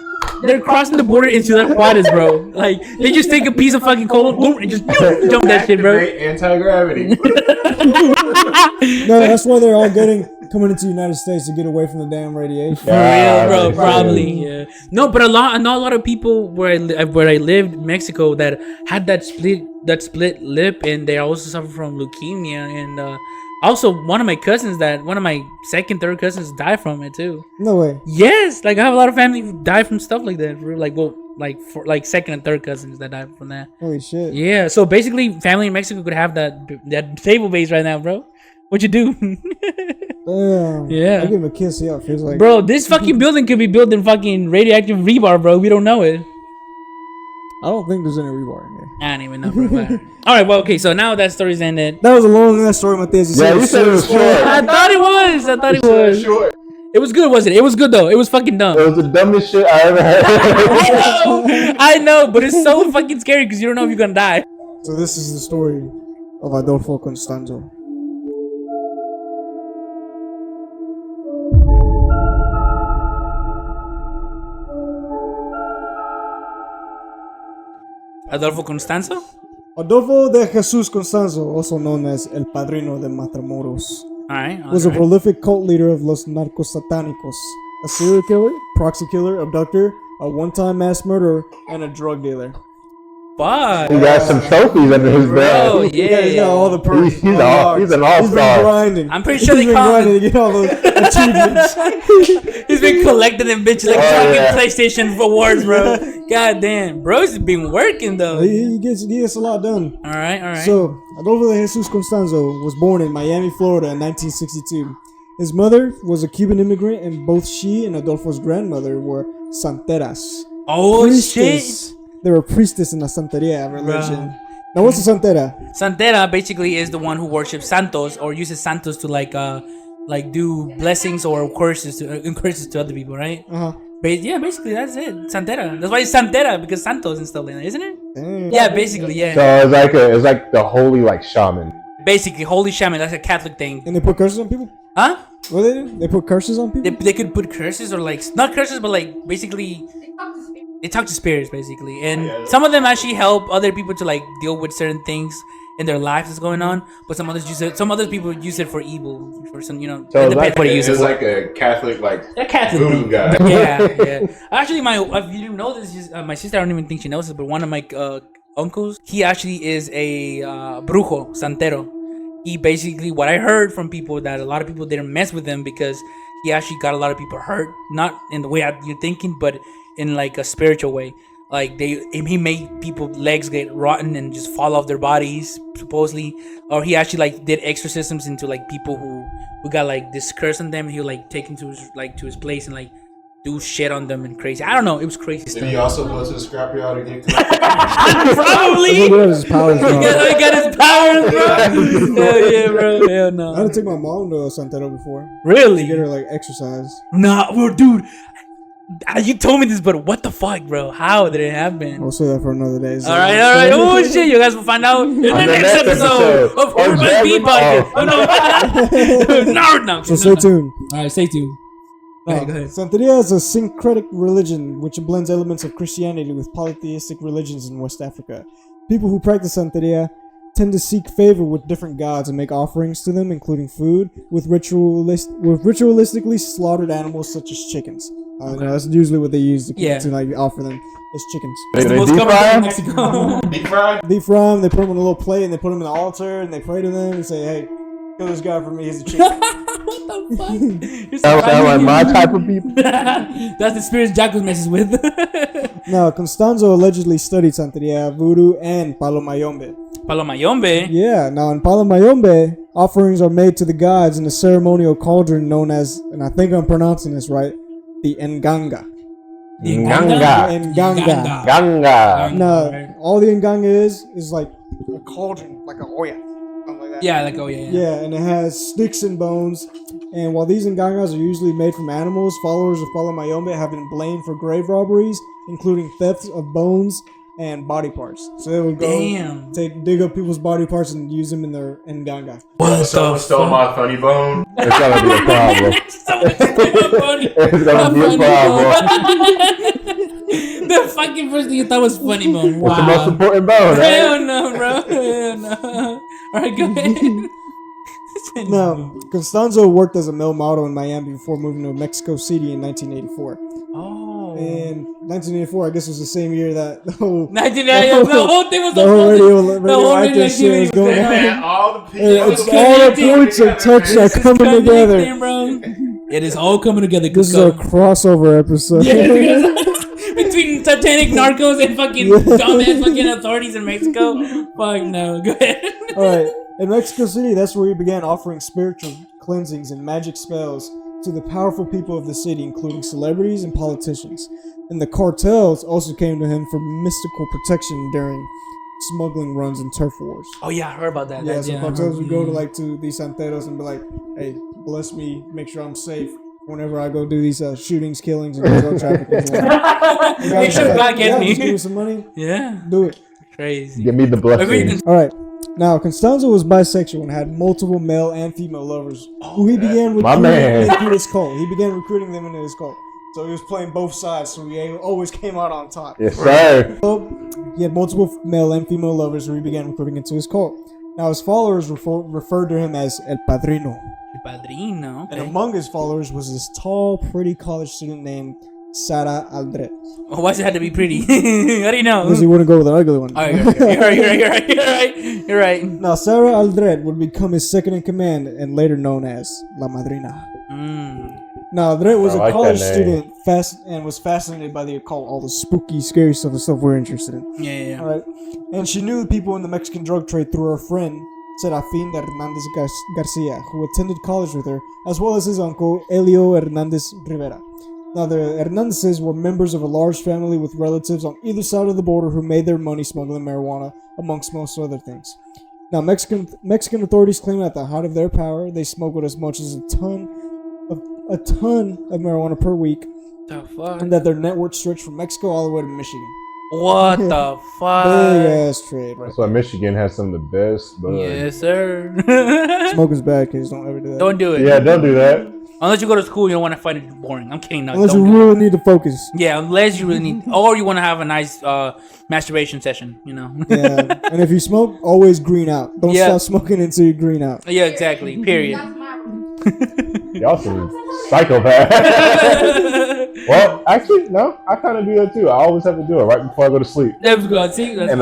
Speaker 1: They're crossing the border into Ciudad Juarez, bro. They just take a piece of fucking coal, boom, and just jump that shit, bro.
Speaker 8: Anti-gravity.
Speaker 2: No, that's why they're all coming into the United States to get away from the damn radiation.
Speaker 1: For real, bro. Probably, yeah. No, but I know a lot of people where I lived in Mexico that had that split lip, and they also suffer from leukemia, and also one of my second, third cousins died from it too.
Speaker 2: No way.
Speaker 1: Yes, I have a lot of family who died from stuff like that. For second and third cousins that died from that.
Speaker 2: Holy shit.
Speaker 1: Yeah, so basically, family in Mexico could have that table base right now, bro. What you do?
Speaker 2: Damn.
Speaker 1: Yeah.
Speaker 2: I give him a kiss. See how it feels like.
Speaker 1: Bro, this fucking building could be built in fucking radioactive rebar, bro. We don't know it.
Speaker 2: I don't think there's any rebar in here.
Speaker 1: I don't even know, bro. All right, well, okay, so now that story's ended.
Speaker 2: That was a long ass story, Matthias.
Speaker 8: Yeah, you said it was short.
Speaker 1: I thought it was.
Speaker 8: Short.
Speaker 1: It was good, wasn't it? It was good though. It was fucking dumb.
Speaker 8: It was the dumbest shit I ever heard.
Speaker 1: I know, but it's so fucking scary because you don't know if you're gonna die.
Speaker 2: So this is the story of Adolfo Constanzo.
Speaker 1: Adolfo Constanzo?
Speaker 2: Adolfo de Jesus Constanzo, also known as El Padrino de Matamoros,
Speaker 1: Alright.
Speaker 2: was a prolific cult leader of Los Narcos Satánicos, a serial killer, proxy killer, abductor, a one-time mass murderer, and a drug dealer.
Speaker 1: Fuck.
Speaker 8: He got some trophies under his belt.
Speaker 1: Oh, yeah.
Speaker 2: He's got all the perks.
Speaker 8: He's an all-star.
Speaker 2: He's been grinding.
Speaker 1: I'm pretty sure
Speaker 2: He's
Speaker 1: they
Speaker 2: been
Speaker 1: call
Speaker 2: grinding
Speaker 1: him.
Speaker 2: to get all those achievements.
Speaker 1: He's been collecting them bitches like
Speaker 8: Oh,
Speaker 1: fucking
Speaker 8: yeah.
Speaker 1: PlayStation awards, bro. God damn. Bro's been working though.
Speaker 2: He gets a lot done.
Speaker 1: Alright.
Speaker 2: So, Adolfo de Jesus Constanzo was born in Miami, Florida in 1962. His mother was a Cuban immigrant, and both she and Adolfo's grandmother were santeras.
Speaker 1: Oh,
Speaker 2: Priestess.
Speaker 1: shit.
Speaker 2: They were priestess in the Santeria religion.
Speaker 1: Bro.
Speaker 2: Now, what's a santera?
Speaker 1: Santera basically is the one who worships santos or uses santos to like do blessings or curses to other people, right? Yeah, basically that's it. Santera. That's why it's Santera, because santos and stuff like that, isn't it? Yeah, basically, yeah.
Speaker 8: So it's like the holy like shaman.
Speaker 1: Basically, holy shaman. That's a Catholic thing.
Speaker 2: And they put curses on people?
Speaker 1: Huh?
Speaker 2: What do they do? They put curses on people?
Speaker 1: They could put curses or like not curses, but like basically they talk to spirits basically, and some of them actually help other people to like deal with certain things in their lives that's going on. But some others use it. Some other people use it for evil, for some,
Speaker 8: So
Speaker 1: it depends what you use it
Speaker 8: it's
Speaker 1: for.
Speaker 8: like a Catholic like
Speaker 1: A Catholic
Speaker 8: voodoo guy.
Speaker 1: yeah. Actually, if you didn't know this, my sister, I don't even think she knows this, but one of my uncles, he actually is a brujo, santero. He basically, what I heard from people, that a lot of people didn't mess with him because he actually got a lot of people hurt, not in the way you're thinking, but in like a spiritual way. Like he made people's legs get rotten and just fall off their bodies, supposedly, or he actually like did exorcisms into like people who got like this curse on them. And he would like take them to his place and like do shit on them and crazy. I don't know. It was crazy stuff.
Speaker 8: Did he also go to the scrapyard and get
Speaker 1: Probably.
Speaker 2: He got his powers, bro.
Speaker 1: He got his powers, bro. Hell yeah, bro. Hell no.
Speaker 2: I had to take my mom to a santero before.
Speaker 1: Really?
Speaker 2: To get her like exercise.
Speaker 1: Nah, bro, dude. You told me this, but what the fuck, bro? How did it happen?
Speaker 2: We'll say that for another day.
Speaker 1: All right. Oh shit! You guys will find out in the next episode of Who Must Be Podcast. No.
Speaker 2: So stay tuned.
Speaker 1: All right, stay tuned. Go ahead.
Speaker 2: Santeria is a syncretic religion which blends elements of Christianity with polytheistic religions in West Africa. People who practice Santeria tend to seek favor with different gods and make offerings to them, including food, with ritualistically slaughtered animals such as chickens. That's usually what they use to like offer them is chickens.
Speaker 1: It's the most common thing in Mexico.
Speaker 8: Deep
Speaker 2: fry them. They put them on a little plate and they put them in the altar and they pray to them and say, "Hey, kill this guy for me. He's a chicken."
Speaker 1: What the fuck?
Speaker 8: That sound like my type of people.
Speaker 1: That's the spirits JACO messes with.
Speaker 2: Now, Constanzo allegedly studied Santeria, voodoo, and Palo Mayombe.
Speaker 1: Palo Mayombe?
Speaker 2: Yeah, now in Palo Mayombe, offerings are made to the gods in a ceremonial cauldron known as, and I think I'm pronouncing this right, the Nganga.
Speaker 8: Ganga.
Speaker 2: Now, all the Nganga is like a cauldron, like a olla. Like that.
Speaker 1: Yeah, like yeah.
Speaker 2: Yeah, and it has sticks and bones. And while these Ngangas are usually made from animals, followers of Palo Mayombe have been blamed for grave robberies, including thefts of bones and body parts. So they would go dig up people's body parts and use them in their Nganga.
Speaker 8: What? Someone stole my funny bone. It's gonna be a problem. It's gonna be a problem.
Speaker 1: The fucking first thing you thought was funny bone. Wow.
Speaker 8: What's the most important bone? Right?
Speaker 1: Hell no, bro. Hell no. All right, go ahead.
Speaker 2: Now, Constanzo worked as a male model in Miami before moving to Mexico City in 1984.
Speaker 1: Oh.
Speaker 2: And 1984, I guess, was the same year that the whole
Speaker 1: 1984. The whole thing was
Speaker 2: the whole radioactive shit was going on.
Speaker 8: All the
Speaker 2: points of touch are coming together.
Speaker 1: It is all coming together.
Speaker 2: This is a crossover episode.
Speaker 1: Between satanic narcos and fucking dumbass fucking authorities in Mexico. Fuck no. Go ahead.
Speaker 2: All right. In Mexico City, that's where he began offering spiritual cleansings and magic spells to the powerful people of the city, including celebrities and politicians. And the cartels also came to him for mystical protection during smuggling runs and turf wars.
Speaker 1: Oh yeah, I heard about that.
Speaker 2: Yeah, so cartels would go to these santeros and be like, "Hey, bless me, make sure I'm safe whenever I go do these shootings, killings, and drug trafficking."
Speaker 1: Make sure God gets me.
Speaker 2: Just give me some money.
Speaker 1: Yeah,
Speaker 2: do it.
Speaker 1: Crazy.
Speaker 8: Give me the blessing.
Speaker 2: All right. Now, Constanzo was bisexual and had multiple male and female lovers, who he began recruiting into his cult. He began recruiting them into his cult. So he was playing both sides, so he always came out on top.
Speaker 8: Yes, sir.
Speaker 2: So he had multiple male and female lovers who he began recruiting into his cult. Now, his followers referred to him as El Padrino.
Speaker 1: El Padrino. Okay.
Speaker 2: And among his followers was this tall, pretty college student named Sara Aldred.
Speaker 1: Oh, why does it have to be pretty? How do you know?
Speaker 2: Because he wouldn't go with an ugly one.
Speaker 1: Oh, you're right.
Speaker 2: Now, Sara Aldred would become his second in command and later known as La Madrina. Now, Aldred was a college student and was fascinated by the occult, all the spooky, scary stuff, the stuff we're interested in.
Speaker 1: Yeah.
Speaker 2: All right. And she knew the people in the Mexican drug trade through her friend, Serafín Hernandez Garcia, who attended college with her, as well as his uncle, Elio Hernandez Rivera. Now, the Hernandezes were members of a large family with relatives on either side of the border who made their money smuggling marijuana, amongst most other things. Now, Mexican authorities claim at the height of their power, they smuggled as much as a ton of marijuana per week,
Speaker 1: The fuck?
Speaker 2: and that their network stretched from Mexico all the way to Michigan.
Speaker 1: What the fuck?
Speaker 2: Big ass trade, right?
Speaker 8: That's why Michigan has some of the best. But
Speaker 1: Yes, sir.
Speaker 2: Smoking's bad, kids. Don't ever do that.
Speaker 1: Don't do it.
Speaker 8: Yeah, don't do that.
Speaker 1: Unless you go to school, you don't want to find it boring. I'm kidding. No,
Speaker 2: Unless
Speaker 1: don't
Speaker 2: you
Speaker 1: do
Speaker 2: really need to focus.
Speaker 1: it. Yeah, unless you really need, or you want to have a nice masturbation session. You know.
Speaker 2: Yeah, and if you smoke, always green out. Don't stop smoking until you green out.
Speaker 1: Yeah, exactly. Period.
Speaker 8: Y'all some psychopath. Well, actually, no. I kind of do that too. I always have to do it right before I go to sleep.
Speaker 1: That's good. See, that's
Speaker 8: And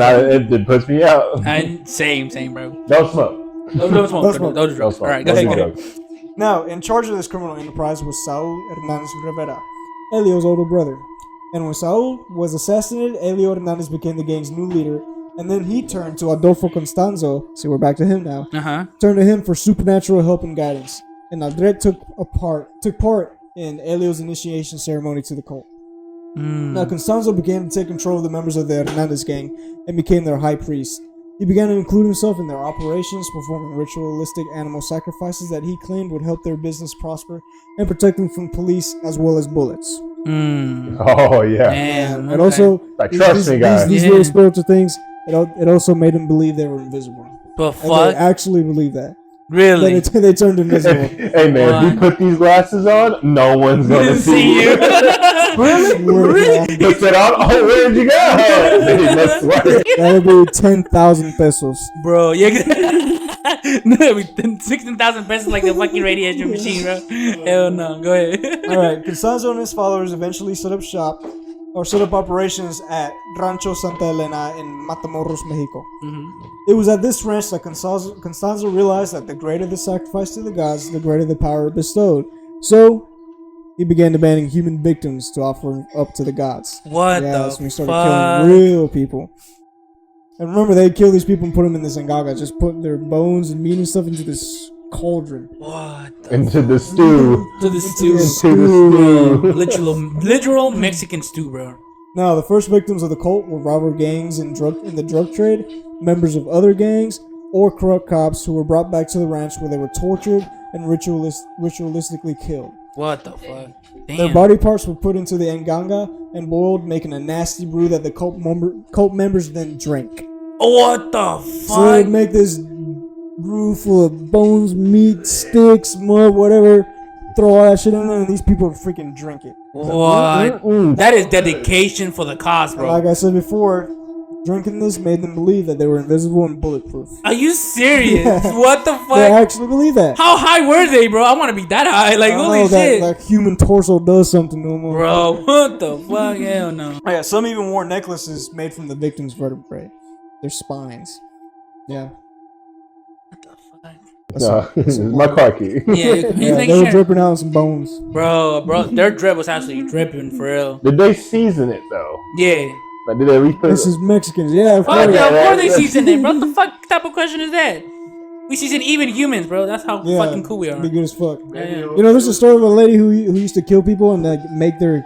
Speaker 8: it puts me out.
Speaker 1: and same, bro.
Speaker 8: Don't smoke.
Speaker 1: Don't smoke. Don't drugs. All right, go ahead.
Speaker 2: Now, in charge of this criminal enterprise was Saúl Hernández Rivera, Elio's older brother. And when Saúl was assassinated, Elio Hernández became the gang's new leader. And then he turned to Adolfo Constanzo. See, we're back to him now. Turned to him for supernatural help and guidance. And Aldred took part in Elio's initiation ceremony to the cult. Now, Constanzo began to take control of the members of the Hernandez gang and became their high priest. He began to include himself in their operations, performing ritualistic animal sacrifices that he claimed would help their business prosper and protect them from police as well as bullets.
Speaker 8: Oh, yeah.
Speaker 1: Damn,
Speaker 2: And also,
Speaker 8: Like, trust me, guys.
Speaker 2: these little spiritual things, it also made them believe they were invisible.
Speaker 1: The
Speaker 2: And
Speaker 1: fuck?
Speaker 2: they actually believe that.
Speaker 1: Really?
Speaker 2: They turned invisible.
Speaker 8: Hey, man, if you put these glasses on, no one's going to see you.
Speaker 2: Really?
Speaker 8: He said, oh, where'd you go? That's right.
Speaker 2: That'll be 10,000 pesos.
Speaker 1: Bro, yeah. No, 16,000 pesos like the fucking radiation machine, bro. Hell no. Go ahead.
Speaker 2: Alright, Constanzo and his followers eventually set up operations at Rancho Santa Elena in Matamoros, Mexico. It was at this ranch that Constanzo realized that the greater the sacrifice to the gods, the greater the power bestowed. So, he began demanding human victims to offer up to the gods.
Speaker 1: What
Speaker 2: That's
Speaker 1: the
Speaker 2: when he started
Speaker 1: fuck?
Speaker 2: killing real people. And remember, they'd kill these people and put them in this angaga, just put their bones and meat and stuff into this cauldron.
Speaker 1: What?
Speaker 8: Into the stew.
Speaker 1: To the stew.
Speaker 8: Into the stew.
Speaker 1: Literal Mexican stew, bro.
Speaker 2: Now, the first victims of the cult were robber gangs in the drug trade, members of other gangs, or corrupt cops who were brought back to the ranch where they were tortured and ritualistically killed.
Speaker 1: What the fuck? Damn.
Speaker 2: Their body parts were put into the enganga and boiled, making a nasty brew that the cult members then drank.
Speaker 1: What the fuck?
Speaker 2: So they'd make this brew full of bones, meat, sticks, mud, whatever, throw all that shit in there, and these people would freaking drink it.
Speaker 1: What? That is dedication for the cause, bro.
Speaker 2: Like I said before, drinking this made them believe that they were invisible and bulletproof.
Speaker 1: Are you serious?
Speaker 2: Yeah.
Speaker 1: What the fuck?
Speaker 2: They actually believe that.
Speaker 1: How high were they, bro? I want to be that high. Like, holy shit.
Speaker 2: That human torso does something to them.
Speaker 1: Bro, what the fuck? Hell no.
Speaker 2: Oh, yeah, some even wore necklaces made from the victims' vertebrae. Their spines. Yeah.
Speaker 1: What the fuck?
Speaker 8: No, this is my car key.
Speaker 1: Yeah,
Speaker 2: They were dripping out some bones.
Speaker 1: Bro, their drip was actually dripping for real.
Speaker 8: Did they season it, though?
Speaker 1: Yeah.
Speaker 8: Like, did they re-put
Speaker 2: This is Mexicans, yeah.
Speaker 1: Fuck yeah, of course they seasoned it, bro. What the fuck type of question is that? We season even humans, bro. That's how
Speaker 2: Yeah,
Speaker 1: fucking cool we are.
Speaker 2: Be good as fuck.
Speaker 1: Yeah, yeah.
Speaker 2: You know, there's a story of a lady who used to kill people and like make their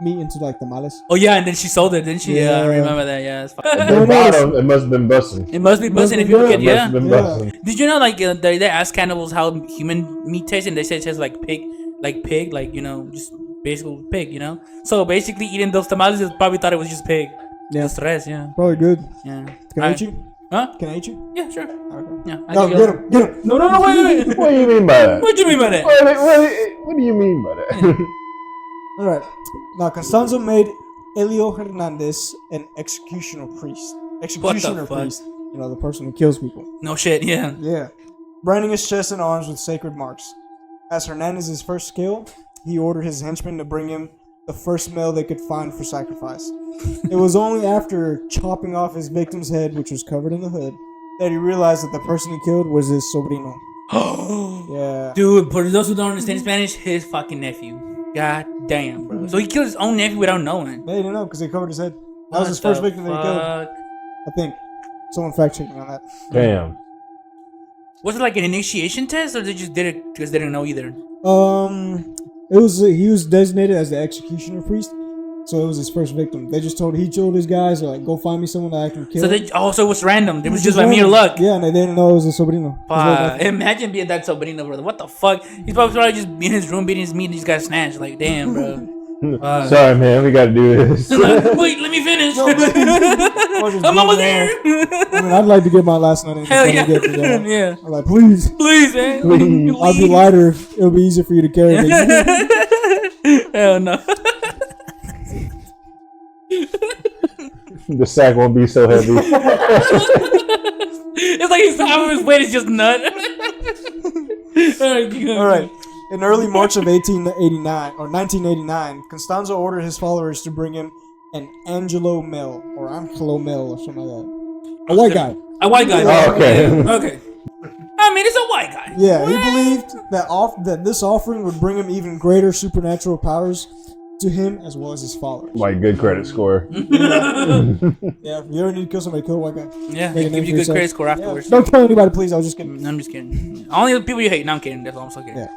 Speaker 2: meat into like tamales.
Speaker 1: Oh yeah, and then she sold it, didn't she? Yeah, I
Speaker 2: Yeah.
Speaker 1: remember that. Yeah, it's
Speaker 8: At the bottom, it must have been busting.
Speaker 1: It must be busting if you
Speaker 2: Yeah.
Speaker 1: look at
Speaker 8: Must
Speaker 1: yeah.
Speaker 8: have been
Speaker 2: Yeah.
Speaker 8: busting.
Speaker 1: Did you know like they asked cannibals how human meat tastes and they said it tastes like pig, like you know, just basically pig, you know. So basically eating those tamales, they probably thought it was just pig.
Speaker 2: Yeah.
Speaker 1: Just rest, yeah.
Speaker 2: Probably good.
Speaker 1: Yeah.
Speaker 2: Can I eat you?
Speaker 1: Huh?
Speaker 2: Can I eat you?
Speaker 1: Yeah, sure.
Speaker 2: Okay.
Speaker 1: Yeah.
Speaker 2: No, get him. Get him.
Speaker 1: No, wait.
Speaker 8: What do you mean by that?
Speaker 1: What do you mean by that?
Speaker 8: What do you mean by that?
Speaker 2: All right. Now, Constanzo made Elio Hernandez an executioner priest. Executioner
Speaker 1: fuck?
Speaker 2: priest. You know, the person who kills people.
Speaker 1: No shit, yeah.
Speaker 2: Yeah. Branding his chest and arms with sacred marks. As Hernandez's first kill, he ordered his henchmen to bring him the first male they could find for sacrifice. It was only after chopping off his victim's head, which was covered in the hood, that he realized that the person he killed was his sobrino. Yeah.
Speaker 1: Dude, for those who don't understand Spanish, his fucking nephew. God damn, bro. So he killed his own nephew without knowing.
Speaker 2: They didn't know because they covered his head. That was
Speaker 1: What
Speaker 2: his first
Speaker 1: the
Speaker 2: victim that he killed.
Speaker 1: fuck?
Speaker 2: I think. Someone fact checked me on that.
Speaker 8: Damn.
Speaker 1: Was it like an initiation test, or they just did it because they didn't know either?
Speaker 2: It was he was designated as the executioner priest, so it was his first victim. They just told he told his guys like, go find me someone that I can kill.
Speaker 1: So they also it was random. It was just like mere luck.
Speaker 2: Yeah, and they didn't know it was a sobrino.
Speaker 1: Imagine being that sobrino, brother. What the fuck? He's probably just in his room beating his meat and he just got snatched. Like, damn, bro.
Speaker 8: Sorry, man. We got to do this.
Speaker 1: Wait, let me finish. I'm almost here.
Speaker 2: I mean, I'd like to get my last night in.
Speaker 1: Hell yeah.
Speaker 2: Yeah. I'm like, please.
Speaker 1: Please, man.
Speaker 8: Please.
Speaker 2: I'll be lighter. It'll be easier for you to carry.
Speaker 1: Hell no.
Speaker 8: The sack won't be so heavy.
Speaker 1: It's like his half of his weight is just nut.
Speaker 2: All right. In early March of 1989, Constanzo ordered his followers to bring him an Angelo Mel or something like that. A white guy.
Speaker 1: A white guy.
Speaker 8: Oh, okay.
Speaker 1: Okay. I mean, it's a white guy.
Speaker 2: Yeah, he believed that this offering would bring him even greater supernatural powers to him as well as his followers.
Speaker 8: Like good credit score.
Speaker 2: Yeah, if you ever need to kill somebody, kill a white guy.
Speaker 1: Yeah,
Speaker 2: Make a
Speaker 1: give
Speaker 2: name
Speaker 1: you
Speaker 2: for
Speaker 1: good
Speaker 2: yourself.
Speaker 1: credit score afterwards.
Speaker 2: Yeah. Don't tell anybody, please. I was just kidding.
Speaker 1: I'm just kidding. Only the people you hate. No, I'm kidding. That's all I'm so kidding.
Speaker 2: Yeah.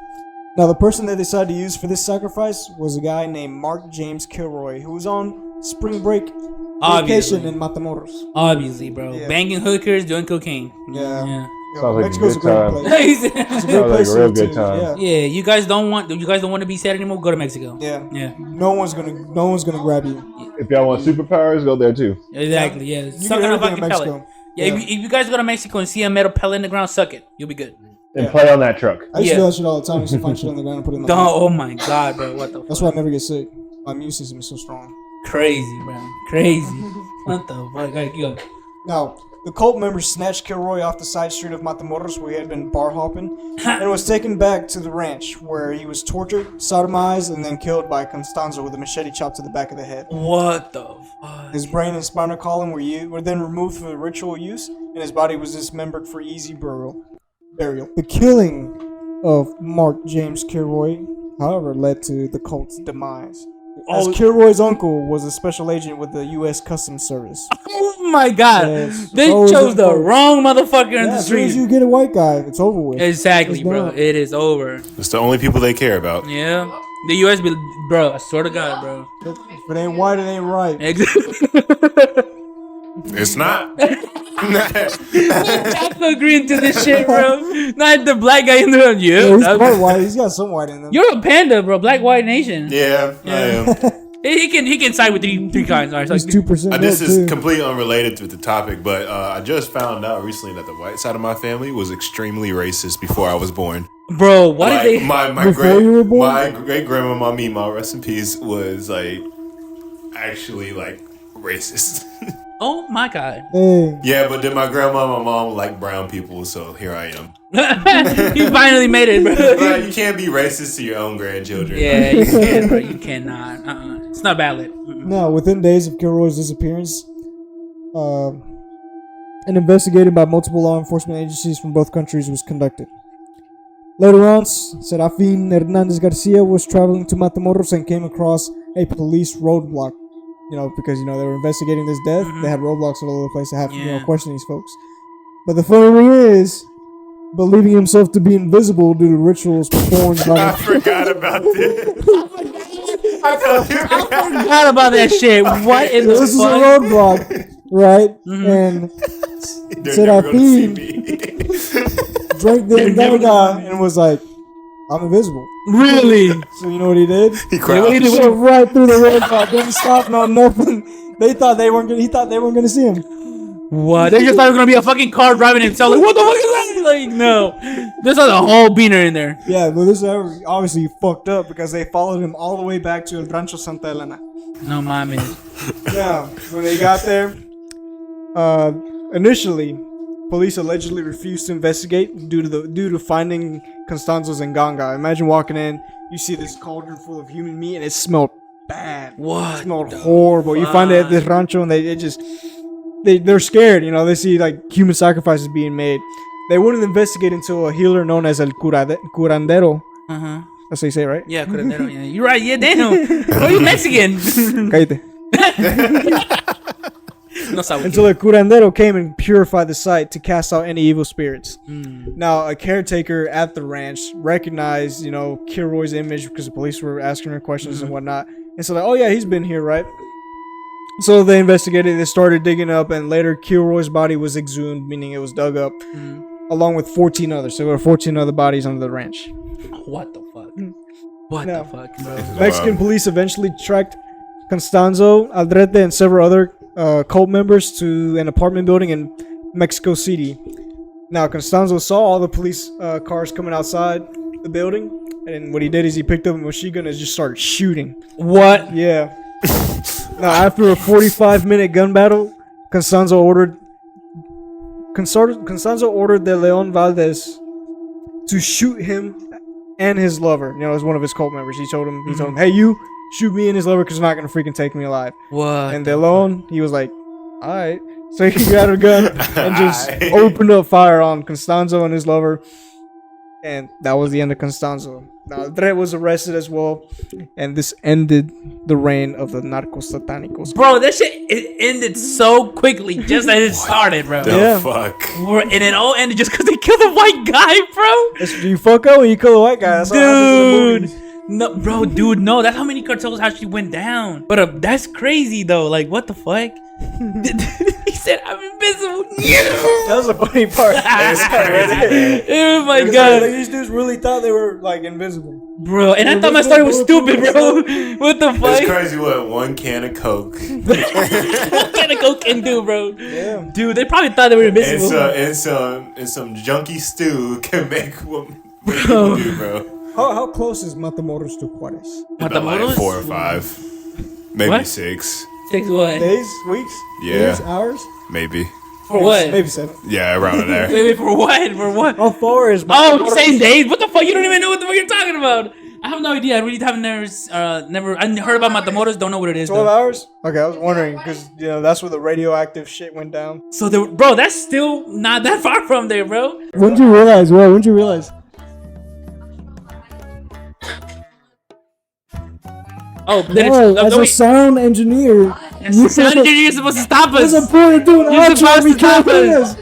Speaker 2: Now, the person they decided to use for this sacrifice was a guy named Mark James Kilroy, who was on spring break vacation in Matamoros.
Speaker 1: Obviously, bro.
Speaker 2: Yeah.
Speaker 1: Banging hookers, doing cocaine.
Speaker 2: Yeah.
Speaker 1: Yeah.
Speaker 8: Sounds like
Speaker 2: Mexico's
Speaker 8: a
Speaker 2: a
Speaker 8: good
Speaker 2: great
Speaker 8: time.
Speaker 2: place. It's a great
Speaker 8: Sounds like
Speaker 2: place
Speaker 8: a real
Speaker 2: to
Speaker 8: good
Speaker 2: too.
Speaker 8: time.
Speaker 2: Yeah.
Speaker 1: Yeah, you guys don't want to be sad anymore. Go to Mexico.
Speaker 2: Yeah.
Speaker 1: Yeah.
Speaker 2: No one's gonna grab you.
Speaker 8: If y'all want superpowers, go there too.
Speaker 1: Exactly. Yeah.
Speaker 2: You
Speaker 1: Suck
Speaker 2: get
Speaker 1: on a
Speaker 2: everything
Speaker 1: fucking
Speaker 2: in
Speaker 1: pellet.
Speaker 2: Mexico.
Speaker 1: Yeah. If you guys go to Mexico and see a metal pellet in the ground, suck it. You'll be good.
Speaker 8: And play on that truck.
Speaker 2: I used to do that shit all the time. I used to find shit on the ground and put it in the
Speaker 1: Don't.
Speaker 2: mouth.
Speaker 1: Oh my god, bro. What the?
Speaker 2: That's why I never get sick. My immune system is so strong.
Speaker 1: Crazy, bro. Crazy. What the fuck? Alright, keep going.
Speaker 2: Now, the cult members snatched Kilroy off the side street of Matamoros where he had been bar hopping and was taken back to the ranch where he was tortured, sodomized, and then killed by Constanzo with a machete chopped to the back of the head.
Speaker 1: What the fuck?
Speaker 2: His brain and spinal column were then removed for ritual use, and his body was dismembered for easy burial. The killing of Mark James Kilroy, however, led to the cult's demise. As Kilroy's uncle was a special agent with the U.S. Customs Service.
Speaker 1: Oh my god.
Speaker 2: Yes.
Speaker 1: They
Speaker 2: Always
Speaker 1: chose the
Speaker 2: unfolds.
Speaker 1: wrong motherfucker in the
Speaker 2: As soon
Speaker 1: street.
Speaker 2: as you get a white guy, it's over with.
Speaker 1: Exactly,
Speaker 2: It's
Speaker 1: bro.
Speaker 2: done.
Speaker 1: It is over.
Speaker 8: It's the only people they care about.
Speaker 1: Yeah. The U.S. be, bro, I swear to God, bro.
Speaker 2: If it ain't white, it ain't right.
Speaker 8: It's not.
Speaker 1: I'm agreeing to this shit, bro. Not the black guy in the room.
Speaker 2: Yeah,
Speaker 1: Yeah.
Speaker 2: he's part white. He's got some white in him.
Speaker 1: You're a panda, bro. Black, white nation.
Speaker 8: Yeah, I am.
Speaker 1: He can side with three kinds. All right, so
Speaker 2: He's 2%.
Speaker 8: This
Speaker 2: milk,
Speaker 8: is
Speaker 2: too.
Speaker 8: completely unrelated to the topic, but I just found out recently that the white side of my family was extremely racist before I was born.
Speaker 1: bro, what
Speaker 8: Like,
Speaker 1: did they?
Speaker 8: my
Speaker 2: Before you were born?
Speaker 8: my great grandma Mima, rest in peace, was like actually like racist.
Speaker 1: Oh my god.
Speaker 2: Hey,
Speaker 8: Yeah, but then my grandma and my mom like brown people, so here I am.
Speaker 1: He finally made it, bro.
Speaker 8: Like, you can't be racist to your own grandchildren.
Speaker 1: Yeah, you can, bro. You cannot. It's not valid.
Speaker 2: now, within days of Kilroy's disappearance, an investigation by multiple law enforcement agencies from both countries was conducted. Later on, Serafin Hernandez Garcia was traveling to Matamoros and came across a police roadblock. You know, because, you know, they were investigating this death. They had roadblocks all over the place to have to, you know,
Speaker 1: Yeah.
Speaker 2: question these folks. But the funny thing is, believing himself to be invisible due to rituals performed by.
Speaker 8: I forgot about this.
Speaker 1: I forgot about that shit. What in the
Speaker 2: This is a
Speaker 1: fuck?
Speaker 2: roadblock, right? And
Speaker 8: They're
Speaker 2: said
Speaker 8: never
Speaker 2: I
Speaker 8: gonna see
Speaker 2: feed,
Speaker 8: me.
Speaker 2: drank the Gaga, and was like, I'm invisible.
Speaker 1: Really?
Speaker 2: So you know what he did?
Speaker 8: He
Speaker 2: He
Speaker 8: crouched.
Speaker 2: drove right through the roadblock. Didn't stop, no nothing. They thought they weren't gonna. He thought they weren't gonna see him.
Speaker 1: What? They just thought it was gonna be a fucking car driving himself. Like, what the fuck is that? Like, no. There's like a whole beaner in there.
Speaker 2: Yeah, but this obviously fucked up because they followed him all the way back to El Rancho Santa Elena.
Speaker 1: No mames.
Speaker 2: Yeah, when they got there, initially, police allegedly refused to investigate due to finding Constanzo's Nganga. Imagine walking in, you see this cauldron full of human meat, and it smelled bad.
Speaker 1: What?
Speaker 2: It smelled horrible. You find it at this rancho, and they're scared. You know, they see like human sacrifices being made. They wouldn't investigate until a healer known as El Curandero.
Speaker 1: Uh-huh.
Speaker 2: That's how you say it, right?
Speaker 1: Yeah, curandero. Yeah, you're right. Yeah, damn. Bro, you Mexican.
Speaker 2: Cállate.
Speaker 1: No sabe.
Speaker 2: Until a curandero came and purified the site to cast out any evil spirits. Now, a caretaker at the ranch recognized, Kilroy's image because the police were asking her questions and whatnot. And so, like, oh yeah, he's been here, right? So they investigated, they started digging up, and later Kilroy's body was exhumed, meaning it was dug up, along with 14 others. So there were 14 other bodies under the ranch.
Speaker 1: What the fuck? What the fuck, bro?
Speaker 2: Mexican police eventually tracked Constanzo, Aldrete, and several other cult members to an apartment building in Mexico City. Now, Constanzo saw all the police cars coming outside the building, and what he did is he picked up a machine gun and just started shooting.
Speaker 1: What?
Speaker 2: Yeah. Now, after a 45-minute gun battle, Constanzo ordered De Leon Valdez to shoot him and his lover. As one of his cult members. He told him, hey, you shoot me and his lover because you're not gonna freaking take me alive.
Speaker 1: What?
Speaker 2: And De Leon, he was like, all right. So he got a gun and just opened up fire on Constanzo and his lover. And that was the end of Constanzo. Now, Dre was arrested as well. And this ended the reign of the Narcos Satánicos.
Speaker 1: Bro, that shit it ended so quickly just as it started, bro.
Speaker 8: The fuck?
Speaker 1: And it all ended just because they killed a white guy, bro.
Speaker 2: You fuck up when you kill a white guy. That's what happens in the movies.
Speaker 1: No, bro, dude, no. That's how many cartels actually went down. But that's crazy, though. Like, what the fuck? He said, I'm invisible.
Speaker 2: That was the funny part.
Speaker 1: Oh, my God.
Speaker 2: Like, these dudes really thought they were, like, invisible.
Speaker 1: Bro, and I thought my story was stupid, bro. What the fuck?
Speaker 8: It's crazy what one can of Coke.
Speaker 1: What kind of Coke can do, bro?
Speaker 2: Yeah.
Speaker 1: Dude, they probably thought they were invisible.
Speaker 8: And some junky stew can make what people do, bro.
Speaker 2: How close is Matamoros to Juarez?
Speaker 8: About like 4 or 5. Maybe
Speaker 1: What?
Speaker 8: 6.
Speaker 1: 6 what?
Speaker 2: Days? Weeks?
Speaker 8: Yeah.
Speaker 2: Years? Hours?
Speaker 8: Maybe.
Speaker 1: For what?
Speaker 2: Maybe 7.
Speaker 8: Yeah, around there.
Speaker 1: Wait, for what? For what?
Speaker 2: How far is
Speaker 1: Oh, you saying days? What the fuck? You don't even know what the fuck you're talking about. I have no idea. I really have never. I heard about Matamoros. Don't know what it is.
Speaker 2: 12
Speaker 1: Though.
Speaker 2: hours? Okay, I was wondering because that's where the radioactive shit went down.
Speaker 1: So, bro, that's still not that far from there, bro.
Speaker 2: When did you realize? Well, when did you realize?
Speaker 1: Oh,
Speaker 2: As a sound engineer,
Speaker 1: sound engineer, you're supposed to stop us.
Speaker 2: What's the point of doing
Speaker 1: You're supposed to stop
Speaker 2: doing
Speaker 1: us.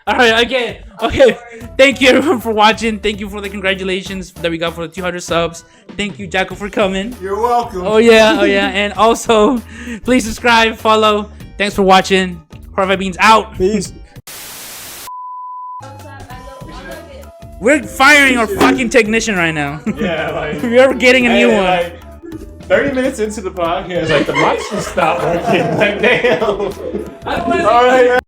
Speaker 1: All right, okay. Thank you everyone for watching. Thank you for the congratulations that we got for the 200 subs. Thank you, JACO, for coming.
Speaker 8: You're welcome.
Speaker 1: Oh yeah. And also, please subscribe, follow. Thanks for watching. Horrified Beans out.
Speaker 2: Peace.
Speaker 1: We're firing our fucking technician right now.
Speaker 10: Yeah, like
Speaker 1: We're getting a new one.
Speaker 10: like 30 minutes into the podcast, like the mics just stopped working. Like, damn.
Speaker 1: I don't wanna-
Speaker 10: All right.